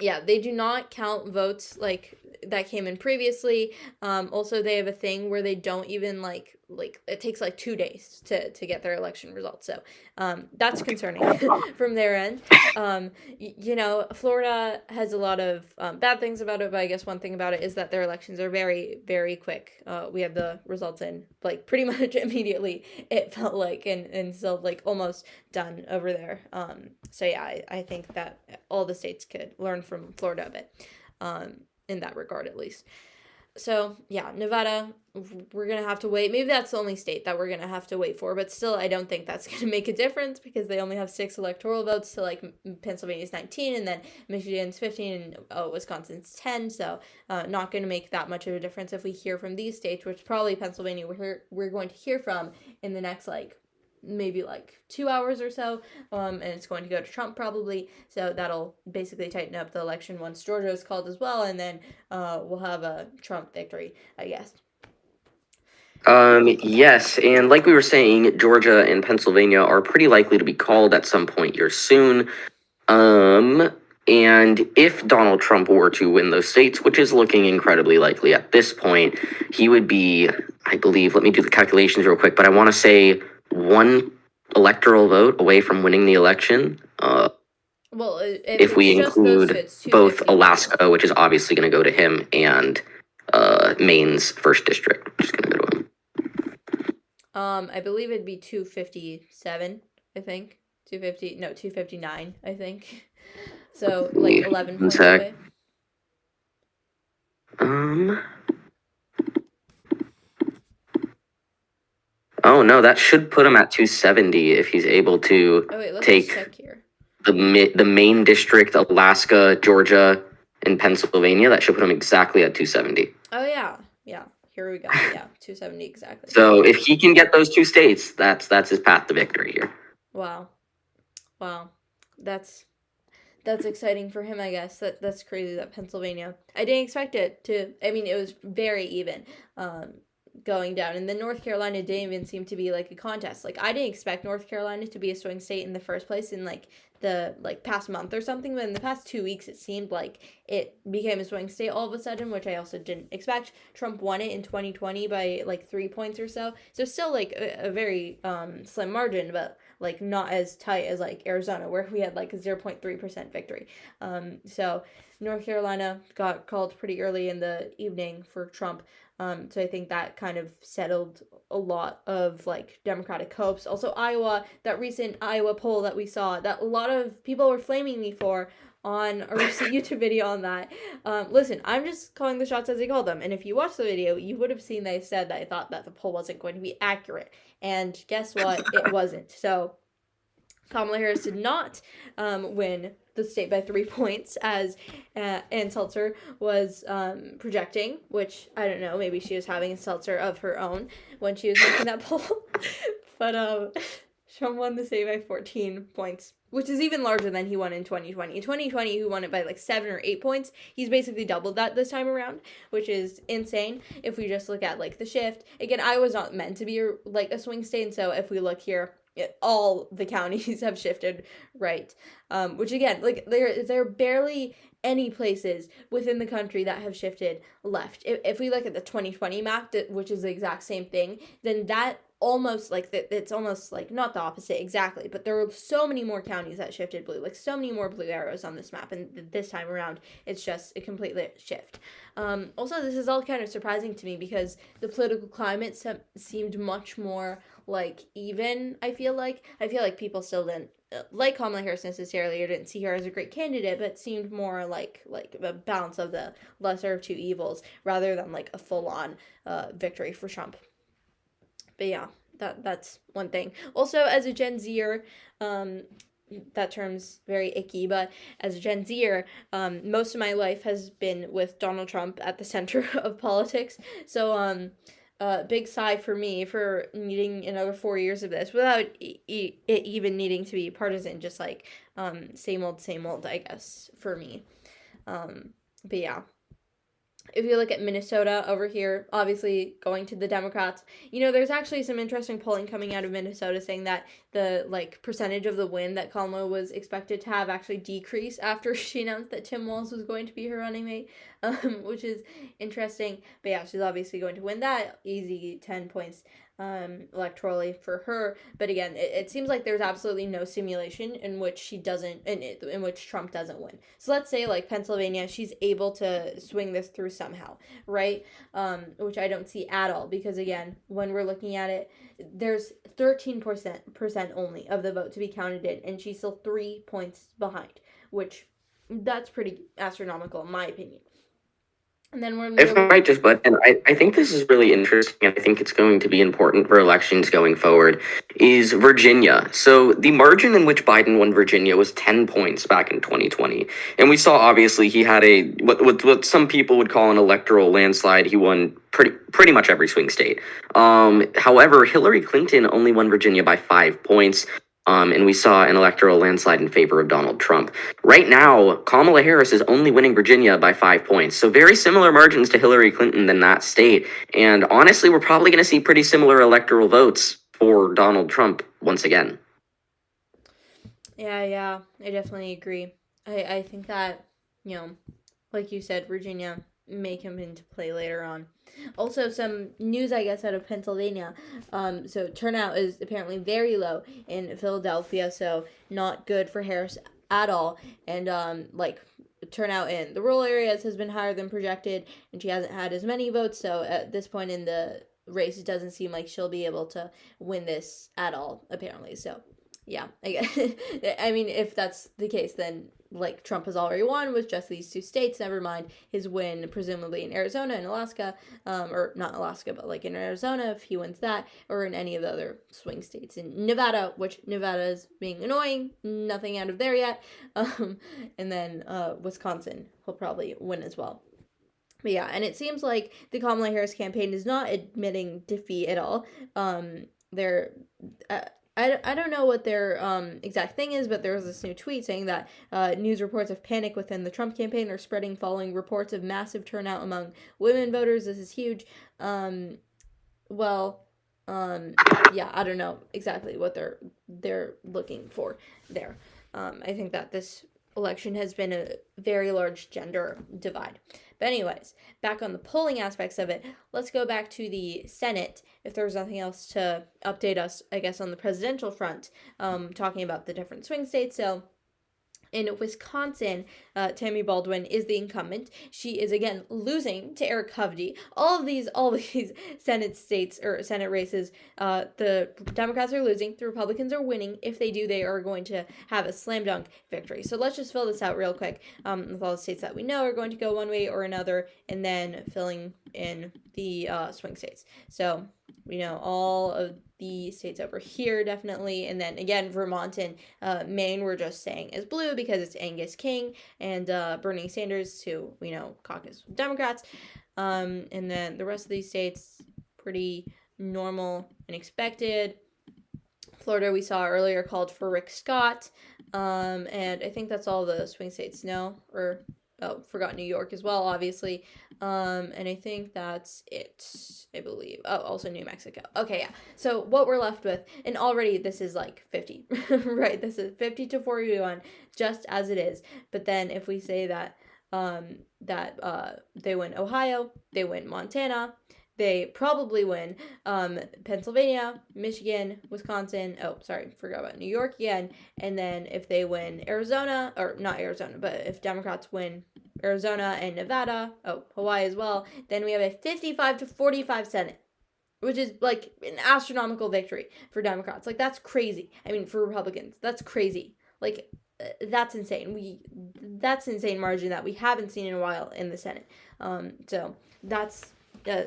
yeah, they do not count votes like that came in previously. Also, they have a thing where they don't even like it takes like 2 days to get their election results. So that's concerning from their end. Florida has a lot of bad things about it, but I guess one thing about it is that their elections are very, very quick. We had the results in like pretty much immediately. It felt like, and still like almost done over there. So yeah, I think that all the states could learn from Florida a bit, in that regard at least. So yeah, Nevada, we're gonna have to wait. Maybe that's the only state that we're gonna have to wait for, but still, I don't think that's gonna make a difference because they only have 6 electoral votes. So like Pennsylvania's 19, and then Michigan's 15, and Wisconsin's 10. So not gonna make that much of a difference if we hear from these states, which probably Pennsylvania we're going to hear from in the next like maybe like 2 hours or so, and it's going to go to Trump probably. So that'll basically tighten up the election once Georgia is called as well, and then we'll have a Trump victory, I guess. Yes, and like we were saying, Georgia and Pennsylvania are pretty likely to be called at some point here soon. And if Donald Trump were to win those states, which is looking incredibly likely at this point, he would be, I believe, let me do the calculations real quick, but I want to say one electoral vote away from winning the election. Well, if we include both Alaska, which is obviously going to go to him, and Maine's first district, which is going to go to him. I believe it'd be 257, I think. 250, no, 259, I think. So, like 11 points away. Oh no, that should put him at 270 if he's able to take check here. The Maine district, Alaska, Georgia, and Pennsylvania. That should put him exactly at 270. Oh yeah. Here we go. Yeah, 270 exactly. So if he can get those two states, that's his path to victory here. Wow. That's exciting for him, I guess. That's crazy that Pennsylvania. I didn't expect it to. I mean, it was very even going down, and then North Carolina didn't even seem to be like a contest. Like I didn't expect North Carolina to be a swing state in the first place in like the past month or something, but in the past 2 weeks it seemed like it became a swing state all of a sudden, which I also didn't expect. Trump won it in 2020 by like 3 points or so, still like a very slim margin, but like not as tight as like Arizona, where we had like a 0.3% victory. So North Carolina got called pretty early in the evening for Trump. So I think that kind of settled a lot of like Democratic hopes. Also Iowa, that recent Iowa poll that we saw, that a lot of people were flaming me for on a recent YouTube video on that. Listen, I'm just calling the shots as I call them. And if you watch the video, you would have seen they said that I thought that the poll wasn't going to be accurate. And guess what? It wasn't. So Kamala Harris did not win the state by 3 points as Ann Seltzer was projecting, which I don't know, maybe she was having a seltzer of her own when she was making that poll. But Trump won the state by 14 points, which is even larger than he won in 2020. In 2020, he won it by like 7 or 8 points. He's basically doubled that this time around, which is insane. If we just look at like the shift, again, Iowa's not meant to be like a swing state, and so if we look here, all the counties have shifted right, which again, like there are barely any places within the country that have shifted left. If we look at the 2020 map, which is the exact same thing, then that almost like it's almost like not the opposite exactly, but there are so many more counties that shifted blue, like so many more blue arrows on this map, and this time around it's just a complete shift. Also, this is all kind of surprising to me because the political climate seemed much more like even. I feel like people still didn't like Kamala Harris necessarily, or didn't see her as a great candidate, but seemed more like a balance of the lesser of two evils rather than like a full-on victory for Trump. But yeah, that's one thing. Also, as a Gen Zer, that term's very icky, but as a Gen Zer, most of my life has been with Donald Trump at the center of politics. So, big sigh for me for needing another 4 years of this without it even needing to be partisan, just like same old, I guess, for me. But yeah. If you look at Minnesota over here, obviously going to the Democrats, there's actually some interesting polling coming out of Minnesota saying that the like percentage of the win that Kamala was expected to have actually decreased after she announced that Tim Walz was going to be her running mate, which is interesting. But yeah, she's obviously going to win that easy 10 points electorally for her. But again, it seems like there's absolutely no simulation in which she doesn't, in which Trump doesn't win. So let's say like Pennsylvania, she's able to swing this through somehow, right? Which I don't see at all, because again, when we're looking at it, there's 13% only of the vote to be counted in, and she's still 3 points behind, which that's pretty astronomical in my opinion. And then if I might just butt in, I think this is really interesting, and I think it's going to be important for elections going forward, is Virginia. So the margin in which Biden won Virginia was 10 points back in 2020. And we saw, obviously, he had what some people would call an electoral landslide. He won pretty much every swing state. However, Hillary Clinton only won Virginia by 5 points. And we saw an electoral landslide in favor of Donald Trump. Right now, Kamala Harris is only winning Virginia by 5 points. So very similar margins to Hillary Clinton in that state. And honestly, we're probably going to see pretty similar electoral votes for Donald Trump once again. Yeah, I definitely agree. I think that, like you said, Virginia may come into play later on. Also, some news, I guess, out of Pennsylvania. So turnout is apparently very low in Philadelphia, so not good for Harris at all. And turnout in the rural areas has been higher than projected, and she hasn't had as many votes. So at this point in the race, it doesn't seem like she'll be able to win this at all, apparently. So yeah, I mean, if that's the case, then like Trump has already won with just these two states. Never mind his win, presumably in Arizona and Alaska, or not Alaska, but like in Arizona if he wins that, or in any of the other swing states. In Nevada, which Nevada is being annoying, nothing out of there yet, and then Wisconsin, he'll probably win as well. But yeah, and it seems like the Kamala Harris campaign is not admitting defeat at all. They're I don't know what their exact thing is, but there was this new tweet saying that news reports of panic within the Trump campaign are spreading following reports of massive turnout among women voters. This is huge. Yeah, I don't know exactly what they're looking for there. I think that this election has been a very large gender divide. But anyways, back on the polling aspects of it, let's go back to the Senate. If there's nothing else to update us, I guess, on the presidential front, talking about the different swing states. So in Wisconsin, Tammy Baldwin is the incumbent. She is again losing to Eric Hovde. All of these Senate states or Senate races, the Democrats are losing. The Republicans are winning. If they do, they are going to have a slam dunk victory. So let's just fill this out real quick with all the states that we know are going to go one way or another, and then filling in the swing states. So we know all of the states over here, definitely. And then again, Vermont and Maine, we're just saying is blue because it's Angus King and Bernie Sanders, who we know caucus with Democrats. And then the rest of these states, pretty normal and expected. Florida, we saw earlier, called for Rick Scott. And I think that's all the swing states know, or forgot New York as well, obviously. And I think that's it, I believe. Oh, also New Mexico. Okay, yeah. So what we're left with, and already this is like 50, right? This is 50 to 41, just as it is. But then if we say that they win Ohio, they win Montana, they probably win Pennsylvania, Michigan, Wisconsin. Oh, sorry, forgot about New York again. And then if they win Arizona, or not Arizona, but if Democrats win Arizona and Nevada, Hawaii as well, then we have a 55 to 45 Senate, which is like an astronomical victory for Democrats. Like, that's crazy. I mean, for Republicans, that's crazy. Like, that's insane. That's insane margin that we haven't seen in a while in the Senate. So that's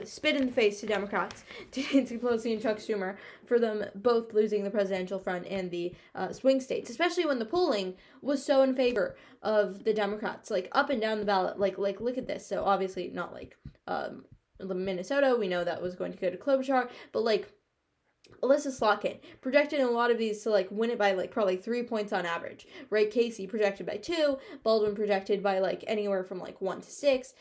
spit in the face to Democrats, to Nancy Pelosi and Chuck Schumer, for them both losing the presidential front and the swing states, especially when the polling was so in favor of the Democrats, like up and down the ballot. Like look at this. So obviously not like Minnesota, we know that was going to go to Klobuchar, but like Alyssa Slotkin projected in a lot of these to like win it by like probably 3 points on average, right? Casey projected by 2, Baldwin projected by like anywhere from like 1 to 6.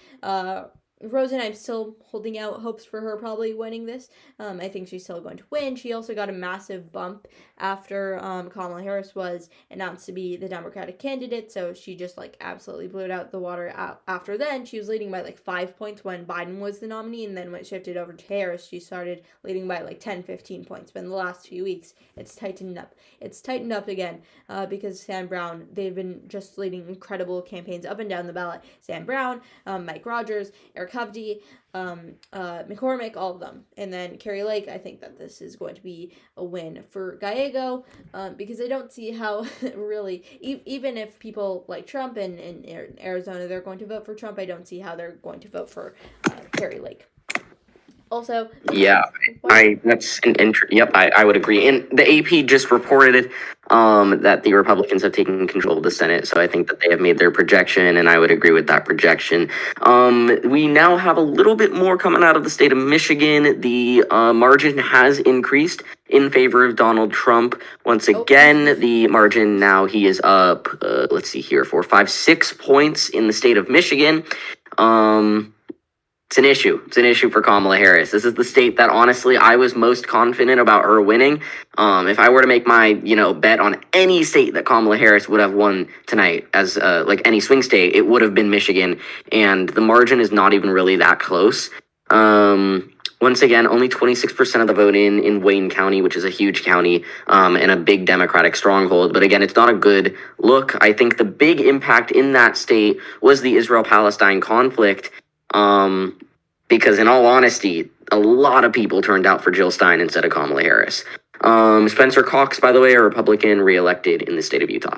Rosen, I'm still holding out hopes for her probably winning this. I think she's still going to win. She also got a massive bump after Kamala Harris was announced to be the Democratic candidate, so she just like absolutely blew it out the water after then. She was leading by like 5 points when Biden was the nominee, and then when it shifted over to Harris, she started leading by like 10, 15 points. But in the last few weeks, it's tightened up. It's tightened up again because Sam Brown, they've been just leading incredible campaigns up and down the ballot. Sam Brown, Mike Rogers, Eric Hovde, McCormick, all of them. And then Carrie Lake, I think that this is going to be a win for Gallego, because I don't see how really, even if people like Trump and in Arizona, they're going to vote for Trump, I don't see how they're going to vote for Carrie Lake. Also, yeah, that's an yep, I would agree. And the AP just reported that the Republicans have taken control of the Senate, so I think that they have made their projection, and I would agree with that projection. We now have a little bit more coming out of the state of Michigan. The margin has increased in favor of Donald Trump. Once again, the margin now, he is up, let's see here, 4, 5, 6 points in the state of Michigan. It's an issue. It's an issue for Kamala Harris. This is the state that, honestly, I was most confident about her winning. If I were to make my, bet on any state that Kamala Harris would have won tonight as, like any swing state, it would have been Michigan. And the margin is not even really that close. Once again, only 26% of the vote in Wayne County, which is a huge county, and a big Democratic stronghold. But again, it's not a good look. I think the big impact in that state was the Israel-Palestine conflict. Because in all honesty, a lot of people turned out for Jill Stein instead of Kamala Harris. Spencer Cox, by the way, a Republican, reelected in the state of Utah.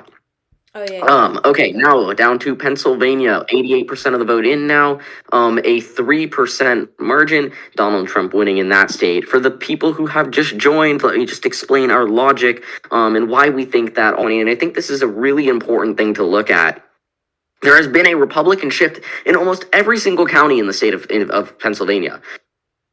Oh, yeah. Okay, now down to Pennsylvania, 88% of the vote in now, a 3% margin, Donald Trump winning in that state. For the people who have just joined, let me just explain our logic and why we think that. And I think this is a really important thing to look at. There has been a Republican shift in almost every single county in the state of Pennsylvania.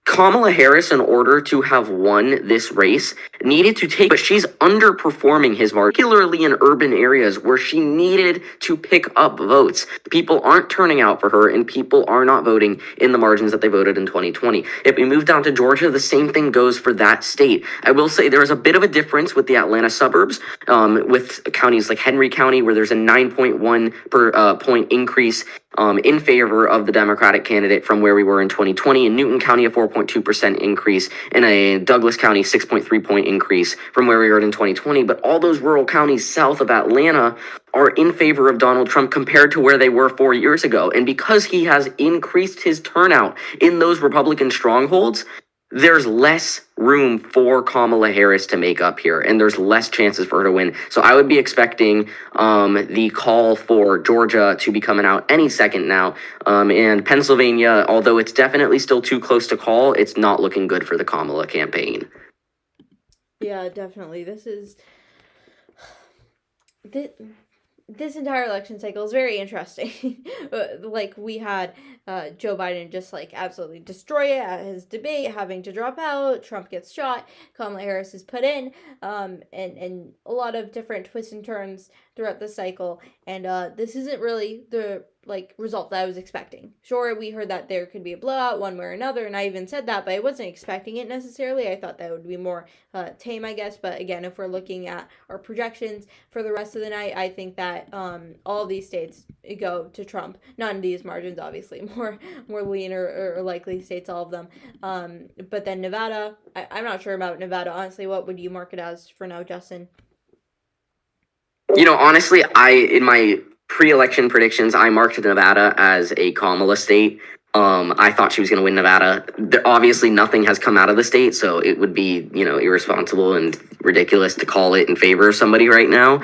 Kamala Harris, in order to have won this race, needed to take, but she's underperforming his margin, particularly in urban areas where she needed to pick up votes. People aren't turning out for her, and people are not voting in the margins that they voted in 2020. If we move down to Georgia, the same thing goes for that state. I will say there is a bit of a difference with the Atlanta suburbs, with counties like Henry County, where there's a 9.1 point increase in favor of the Democratic candidate from where we were in 2020. In Newton County, a 4.2% increase. In a Douglas County, 6.3 point increase from where we were in 2020. But all those rural counties south of Atlanta are in favor of Donald Trump compared to where they were 4 years ago. And because he has increased his turnout in those Republican strongholds, there's less room for Kamala Harris to make up here, and there's less chances for her to win. So I would be expecting the call for Georgia to be coming out any second now. And Pennsylvania, although it's definitely still too close to call, it's not looking good for the Kamala campaign. Yeah, definitely. This entire election cycle is very interesting. Like, we had Joe Biden just like absolutely destroy it at his debate, having to drop out. Trump gets shot. Kamala Harris is put in, and a lot of different twists and turns throughout the cycle. And this isn't really the like result that I was expecting. Sure, we heard that there could be a blowout one way or another, and I even said that, but I wasn't expecting it necessarily. I thought that would be more tame, I guess. But again, if we're looking at our projections for the rest of the night, I think that all of these states go to Trump. Not in these margins, obviously, more lean or likely states, all of them. But then Nevada, I'm not sure about Nevada. Honestly, what would you mark it as for now, Justin? Honestly, in my pre-election predictions, I marked Nevada as a Kamala state. I thought she was going to win Nevada. Obviously, nothing has come out of the state, so it would be, irresponsible and ridiculous to call it in favor of somebody right now.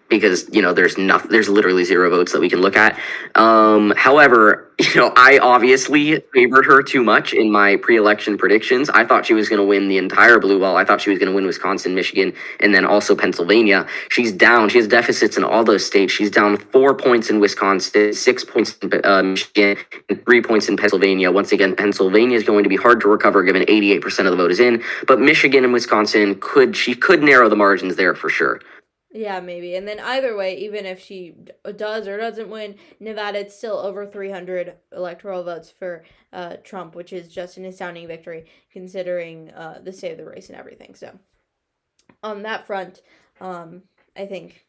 Because there's literally zero votes that we can look at. However, I obviously favored her too much in my pre-election predictions. I thought she was going to win the entire blue wall. I thought she was going to win Wisconsin, Michigan, and then also Pennsylvania. She's down. She has deficits in all those states. She's down 4 points in Wisconsin, 6 points in Michigan, and 3 points in Pennsylvania. Once again, Pennsylvania is going to be hard to recover given 88% of the vote is in. But Michigan and Wisconsin could narrow the margins there for sure. Yeah, maybe. And then either way, even if she does or doesn't win Nevada, it's still over 300 electoral votes for Trump, which is just an astounding victory considering the state of the race and everything. So on that front, I think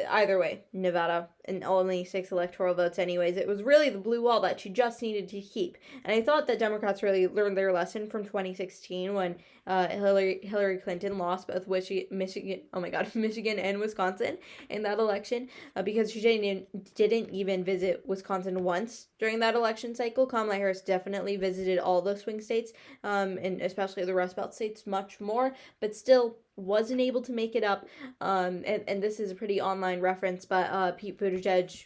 either way, Nevada, and only 6 electoral votes anyways. It was really the blue wall that she just needed to keep. And I thought that Democrats really learned their lesson from 2016 when Hillary Clinton lost both Michigan and Wisconsin in that election, because she didn't even visit Wisconsin once during that election cycle. Kamala Harris definitely visited all the swing states, and especially the Rust Belt states much more, but still wasn't able to make it up. And this is a pretty online reference, but Pete Buttigieg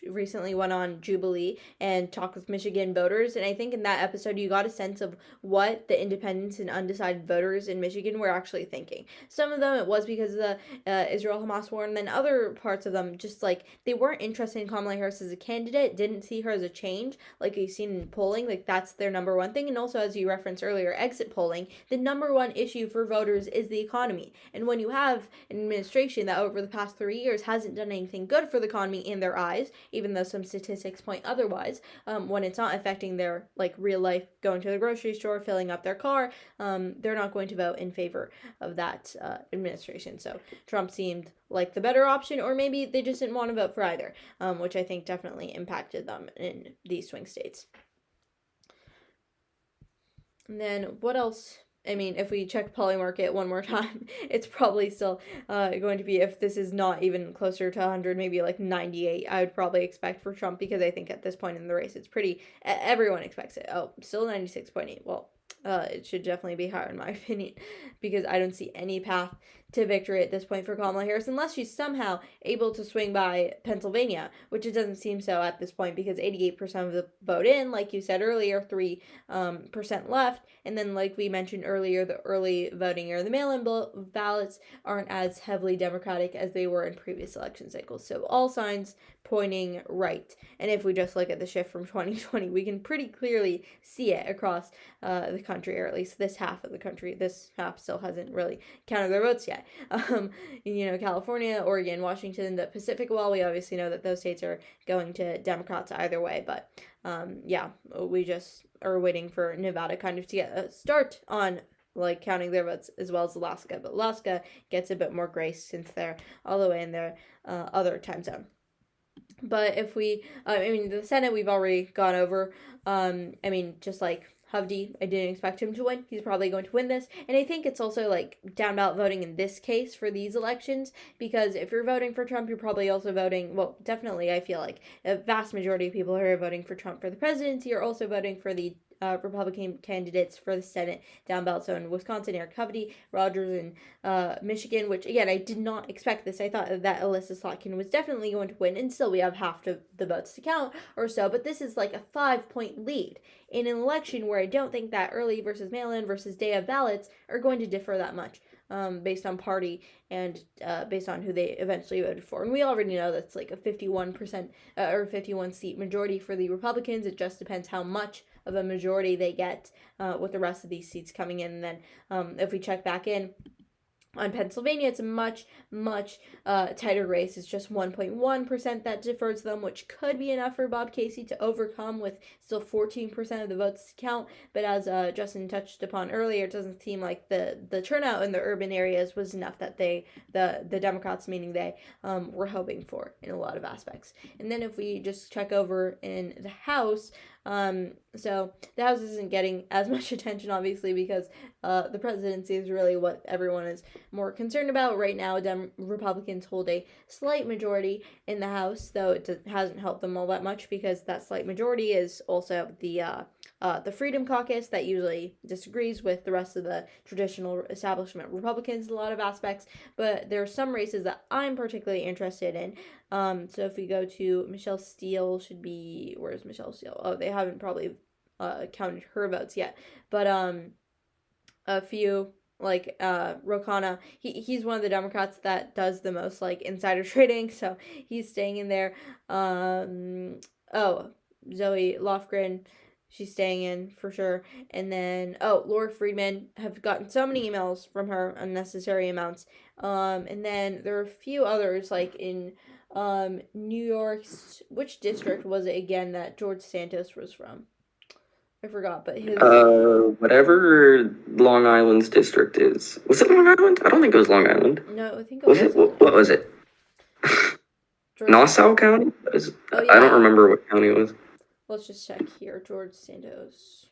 recently went on Jubilee and talked with Michigan voters, and I think in that episode you got a sense of what the independents and undecided voters in Michigan were actually thinking. Some of them it was because of the Israel-Hamas war, and then other parts of them just like they weren't interested in Kamala Harris as a candidate, didn't see her as a change like you've seen in polling. Like, that's their number one thing. And also, as you referenced earlier, exit polling, the number one issue for voters is the economy. And when you have an administration that over the past 3 years hasn't done anything good for the economy in their eyes, even though some statistics point otherwise, when it's not affecting their like real life, going to the grocery store, filling up their car, they're not going to vote in favor of that administration. So Trump seemed like the better option, or maybe they just didn't want to vote for either, which I think definitely impacted them in these swing states. And then what else? I mean, if we check Polymarket one more time, it's probably still going to be, if this is not even closer to 100, maybe like 98, I would probably expect for Trump, because I think at this point in the race, it's pretty, everyone expects it. Oh, still 96.8. Well, it should definitely be higher in my opinion, because I don't see any path to victory at this point for Kamala Harris, unless she's somehow able to swing by Pennsylvania, which it doesn't seem so at this point because 88% of the vote in, like you said earlier, 3% left. And then, like we mentioned earlier, the early voting or the mail-in ballots aren't as heavily Democratic as they were in previous election cycles. So all signs pointing right. And if we just look at the shift from 2020, we can pretty clearly see it across the country, or at least this half of the country. This half still hasn't really counted their votes yet. California, Oregon, Washington, the Pacific, well, we obviously know that those states are going to Democrats either way, but we just are waiting for Nevada kind of to get a start on like counting their votes, as well as Alaska, but Alaska gets a bit more grace since they're all the way in their other time zone. But if we, the Senate we've already gone over. Just like Hovde, I didn't expect him to win. He's probably going to win this. And I think it's also like down ballot voting in this case for these elections, because if you're voting for Trump, you're probably also voting, well, definitely I feel like a vast majority of people who are voting for Trump for the presidency are also voting for the Republican candidates for the Senate down ballot. So in Wisconsin, Eric Hovde, Rogers in Michigan, which again, I did not expect this. I thought that Alyssa Slotkin was definitely going to win, and still we have half of the votes to count or so, but this is like a 5-point lead in an election where I don't think that early versus mail-in versus day of ballots are going to differ that much. Based on party and based on who they eventually voted for. And we already know that's like a 51% or 51 seat majority for the Republicans. It just depends how much of a majority they get with the rest of these seats coming in. And then if we check back in on Pennsylvania, it's a much, much tighter race. It's just 1.1% that differs them, which could be enough for Bob Casey to overcome, with still 14% of the votes to count. But as Justin touched upon earlier, it doesn't seem like the turnout in the urban areas was enough that the Democrats, meaning they, were hoping for in a lot of aspects. And then if we just check over in the House, so the House isn't getting as much attention, obviously, because the presidency is really what everyone is more concerned about right now. Republicans hold a slight majority in the House, though it hasn't helped them all that much, because that slight majority is also the Freedom Caucus that usually disagrees with the rest of the traditional establishment Republicans in a lot of aspects. But there are some races that I'm particularly interested in. So if we go to Michelle Steele, where's Michelle Steele? Oh, they haven't probably counted her votes yet. But a few, like Rokana, he's one of the Democrats that does the most like insider trading, so he's staying in there. Zoe Lofgren, she's staying in for sure. And then Laura Friedman, have gotten so many emails from her, unnecessary amounts. And then there are a few others, like in New York's, which district was it again that George Santos was from? I forgot, but his whatever Long Island's district is. Was it Long Island? I don't think it was Long Island. No, I think it was. Was it? What was it? Nassau County? Yeah. I don't remember what county it was. Let's just check here. George Santos.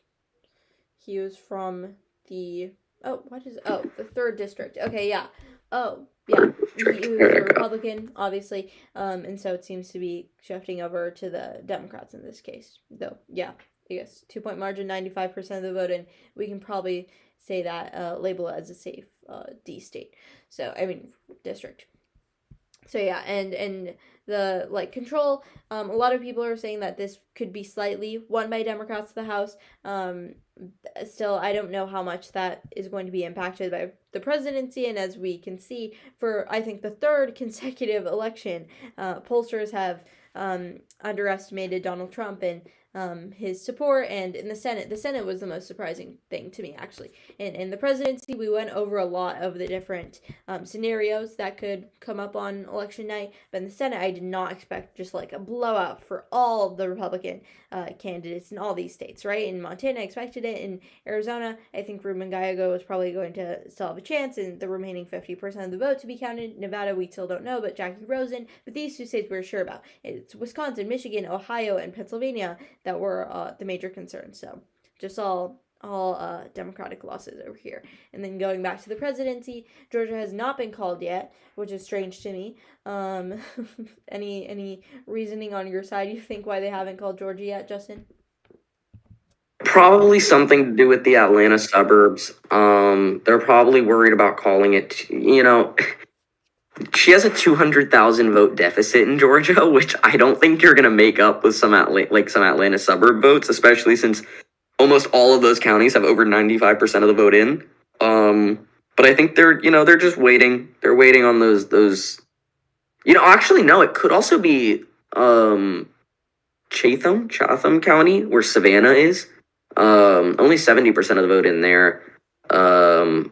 He was from the the 3rd district. Okay, yeah. Oh, yeah. He was a Republican, obviously. And so it seems to be shifting over to the Democrats in this case. Though, yeah. I guess 2-point margin, 95% of the vote, and we can probably say that label it as a safe D state. So district. So yeah, and the control. A lot of people are saying that this could be slightly won by Democrats to the House. Still, I don't know how much that is going to be impacted by the presidency. And as we can see, for I think the 3rd consecutive election, pollsters have underestimated Donald Trump and his support. And in the Senate was the most surprising thing to me, actually. In the presidency, we went over a lot of the different scenarios that could come up on election night, but in the Senate, I did not expect just like a blowout for all the Republican candidates in all these states, right? In Montana, I expected it. In Arizona, I think Ruben Gallego was probably going to still have a chance, and the remaining 50% of the vote to be counted. Nevada, we still don't know, but Jackie Rosen. But these 2 states we're sure about. It's Wisconsin, Michigan, Ohio, and Pennsylvania that were the major concerns. So just all Democratic losses over here. And then going back to the presidency, Georgia has not been called yet, which is strange to me. Any reasoning on your side, you think, why they haven't called Georgia yet, Justin? probably something to do with the Atlanta suburbs. They're probably worried about calling it, she has a 200,000 vote deficit in Georgia, which I don't think you're going to make up with some some Atlanta suburb votes, especially since almost all of those counties have over 95% of the vote in. But I think they're just waiting. They're waiting on those. Actually, no, it could also be Chatham County, where Savannah is. Only 70% of the vote in there. But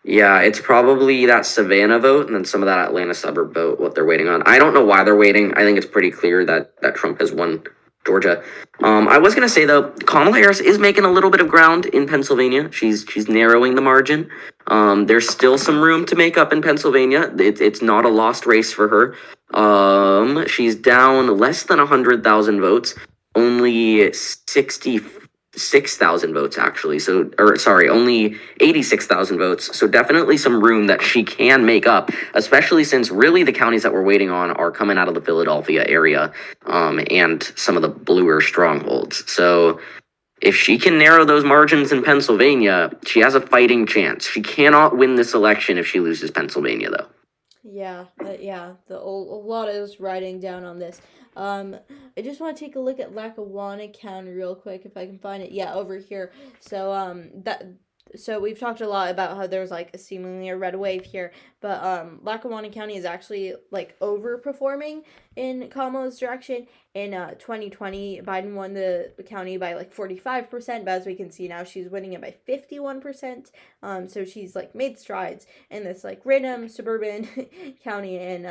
it's probably that Savannah vote and then some of that Atlanta suburb vote, what they're waiting on. I don't know why they're waiting. I think it's pretty clear that Trump has won Georgia. I was gonna say though, Kamala Harris is making a little bit of ground in Pennsylvania. She's narrowing the margin. There's still some room to make up in Pennsylvania. It's not a lost race for her. She's down less than 100,000 votes, only 66,000 votes actually. Only 86,000 votes. So definitely some room that she can make up, especially since really the counties that we're waiting on are coming out of the Philadelphia area, and some of the bluer strongholds. So if she can narrow those margins in Pennsylvania, she has a fighting chance. She cannot win this election if she loses Pennsylvania, though. Yeah, a lot is writing down on this. I just want to take a look at Lackawanna County real quick if I can find it. Yeah, over here. So we've talked a lot about how there's like seemingly a red wave here, but Lackawanna County is actually like overperforming in Kamala's direction. In 2020, Biden won the county by like 45%, but as we can see now, she's winning it by 51%. So she's like made strides in this like random suburban county in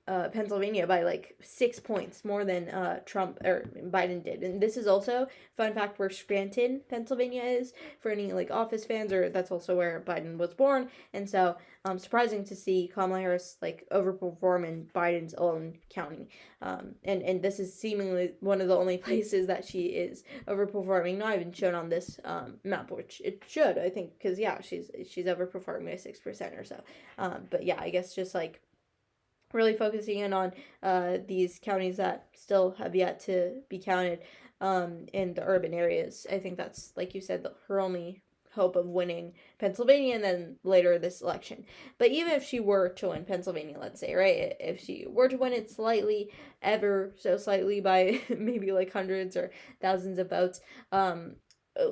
Pennsylvania by like 6 points more than Trump or Biden did. And this is also fun fact where Scranton, Pennsylvania is for any like Office fans, or that's also where Biden was born. And so surprising to see Kamala Harris like overperform in Biden's own county. And this is seemingly one of the only places that she is overperforming, not even shown on this map, which it should, I think, because she's overperforming by 6% or so. But yeah, I guess just like really focusing in on these counties that still have yet to be counted in the urban areas. I think that's, like you said, her only hope of winning Pennsylvania and then later this election. But even if she were to win Pennsylvania, let's say, right, if she were to win it slightly, ever so slightly by maybe like hundreds or thousands of votes,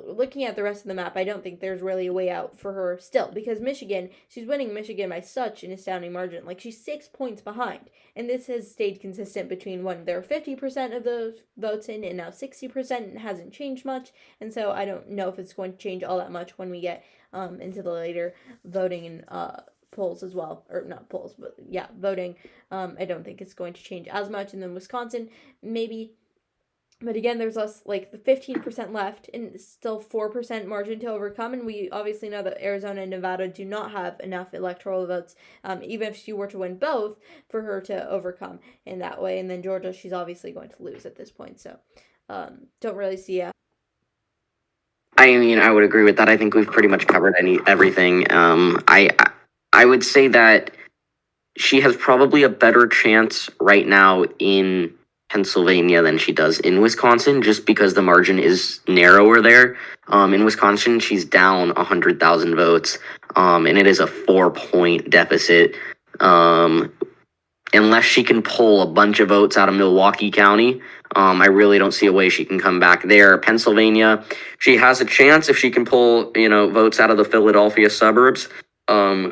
looking at the rest of the map, I don't think there's really a way out for her still, because Michigan, she's winning Michigan by such an astounding margin. Like, she's 6 points behind, and this has stayed consistent between when there were 50% of those votes in and now 60%, and hasn't changed much. And so I don't know if it's going to change all that much when we get into the later voting and polls as well, or not polls, but yeah, voting. I don't think it's going to change as much. And then Wisconsin, maybe. But again, there's less, like the 15% left, and still 4% margin to overcome. And we obviously know that Arizona and Nevada do not have enough electoral votes, even if she were to win both, for her to overcome in that way. And then Georgia, she's obviously going to lose at this point. So don't really see a. I mean, I would agree with that. I think we've pretty much covered everything. I would say that she has probably a better chance right now in Pennsylvania than she does in Wisconsin, just because the margin is narrower there. In Wisconsin, she's down 100,000 votes, and it is a 4-point deficit. Unless she can pull a bunch of votes out of Milwaukee County, I really don't see a way she can come back there. Pennsylvania, she has a chance if she can pull, votes out of the Philadelphia suburbs,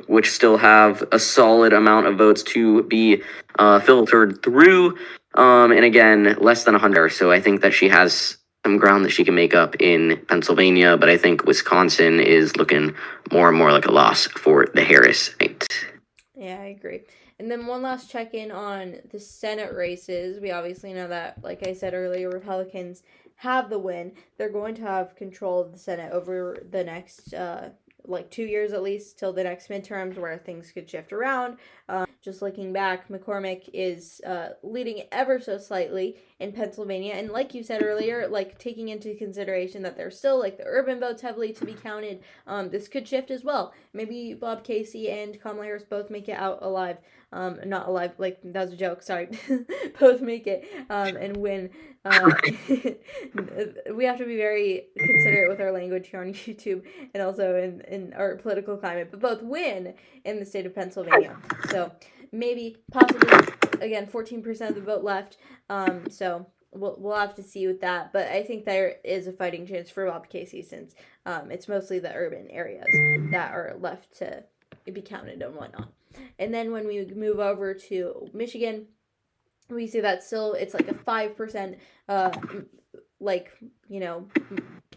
which still have a solid amount of votes to be filtered through. And again, less than 100. So I think that she has some ground that she can make up in Pennsylvania, but I think Wisconsin is looking more and more like a loss for the Harris. Yeah, I agree. And then one last check-in on the Senate races. We obviously know that, like I said earlier, Republicans have the win. They're going to have control of the Senate over the next 2 years at least, till the next midterms, where things could shift around. Just looking back, McCormick is leading ever so slightly in Pennsylvania. And like you said earlier, like taking into consideration that there's still like the urban votes heavily to be counted, this could shift as well. Maybe Bob Casey and Kamala Harris both make it out alive not alive, like, that was a joke, sorry, both make it, and win. We have to be very considerate with our language here on YouTube and also in our political climate, but both win in the state of Pennsylvania. So maybe, possibly, again, 14% of the vote left. So we'll have to see with that. But I think there is a fighting chance for Bob Casey, since it's mostly the urban areas that are left to be counted and whatnot. And then when we move over to Michigan, we see that still it's like a 5% like,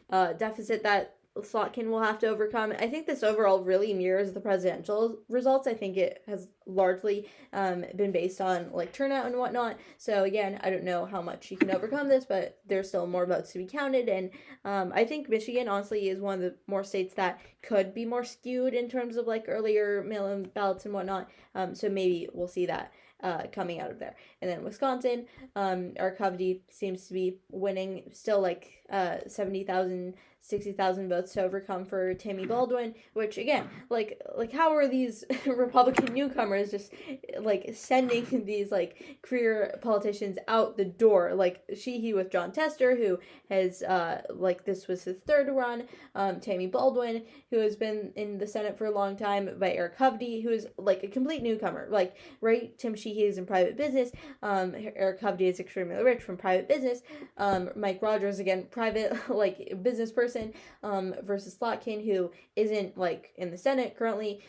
deficit that Slotkin will have to overcome. I think this overall really mirrors the presidential results. I think it has largely been based on like turnout and whatnot. So again, I don't know how much you can overcome this, but there's still more votes to be counted. And I think Michigan honestly is one of the more states that could be more skewed in terms of like earlier mail-in ballots and whatnot. So maybe we'll see that coming out of there. And then Wisconsin, our Covey seems to be winning still like 70,000, 60,000 votes to overcome for Tammy Baldwin, which again, like how are these Republican newcomers just like sending these like career politicians out the door? Like Sheehy with John Tester, who has like this was his third run, Tammy Baldwin, who has been in the Senate for a long time, by Eric Hovde, who is like a complete newcomer. Like, right, Tim Sheehy is in private business, Eric Hovde is extremely rich from private business, Mike Rogers, again, private like business person, versus Slotkin, who isn't like in the Senate currently,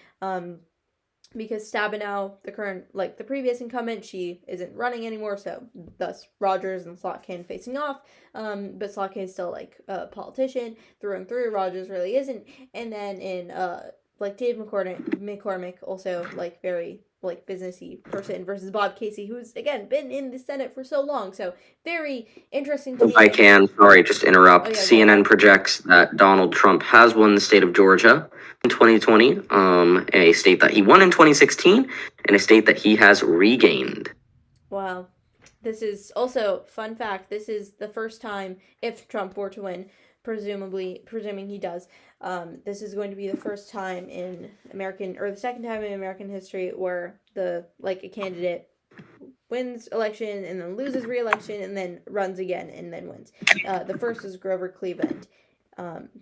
because Stabenow, the previous incumbent, she isn't running anymore, so thus Rogers and Slotkin facing off, but Slotkin is still like a politician through and through. Rogers really isn't. And then in like Dave McCormick, also like very like businessy person, versus Bob Casey, who's again been in the Senate for so long. So very interesting to If I can, sorry, just interrupt. Oh, yeah, CNN projects that Donald Trump has won the state of Georgia in 2020, a state that he won in 2016, and a state that he has regained. Wow. This is also, fun fact, this is the first time, if Trump were to win, presuming he does, this is going to be the first time in the second time in American history where a candidate wins election and then loses re-election and then runs again and then wins. The first is Grover Cleveland.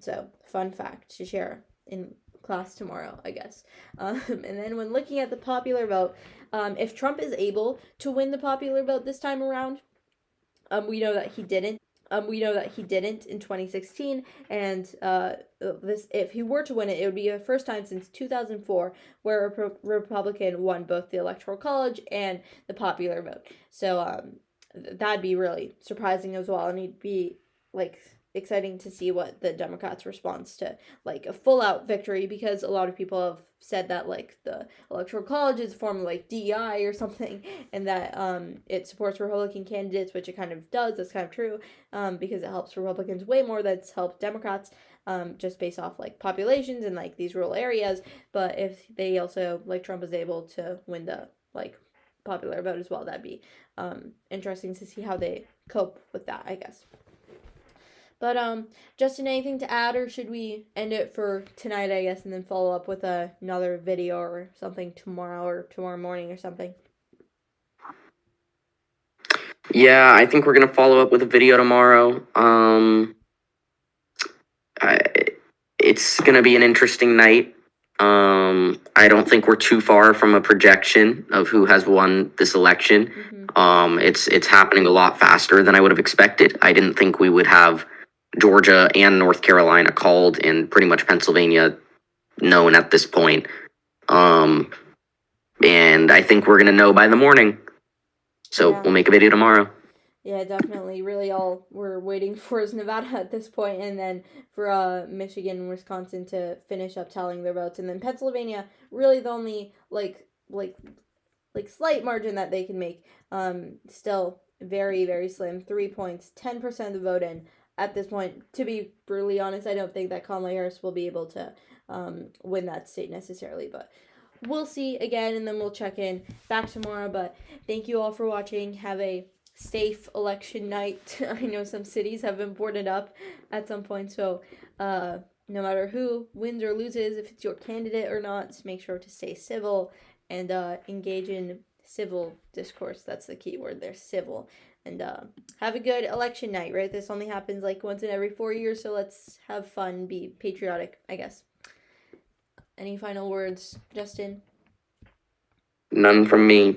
So, fun fact to share in class tomorrow, I guess. And then when looking at the popular vote, if Trump is able to win the popular vote this time around, we know that he didn't. In 2016, and if he were to win it, it would be the first time since 2004 where a Republican won both the Electoral College and the popular vote. So that'd be really surprising as well, and it'd be like exciting to see what the Democrats' response to like a full-out victory, because a lot of people have said that like the Electoral College is a form of like DEI or something, and that it supports Republican candidates, which it kind of does. That's kind of true, because it helps Republicans way more than it's helped Democrats, just based off like populations and like these rural areas. But if they also, like, Trump is able to win the like popular vote as well, that'd be interesting to see how they cope with that, I guess. But Justin, anything to add, or should we end it for tonight, I guess, and then follow up with another video or something tomorrow or tomorrow morning or something? Yeah, I think we're gonna follow up with a video tomorrow. It's gonna be an interesting night. I don't think we're too far from a projection of who has won this election. Mm-hmm. It's happening a lot faster than I would have expected. I didn't think we would have Georgia and North Carolina called, and pretty much Pennsylvania known at this point. And I think we're gonna know by the morning. So Yeah. we'll make a video tomorrow. Yeah, definitely. Really, all we're waiting for is Nevada at this point, and then for Michigan and Wisconsin to finish up tallying their votes, and then Pennsylvania, really the only like slight margin that they can make. Still very, very slim. 3 points, 10% of the vote in. At this point, to be brutally honest, I don't think that Kamala Harris will be able to win that state necessarily, but we'll see again, and then we'll check in back tomorrow. But thank you all for watching. Have a safe election night. I know some cities have been boarded up at some point, so no matter who wins or loses, if it's your candidate or not, just make sure to stay civil and engage in civil discourse. That's the key word there, civil. And have a good election night, right? This only happens like once in every 4 years, so let's have fun, be patriotic, I guess. Any final words, Justin? None from me.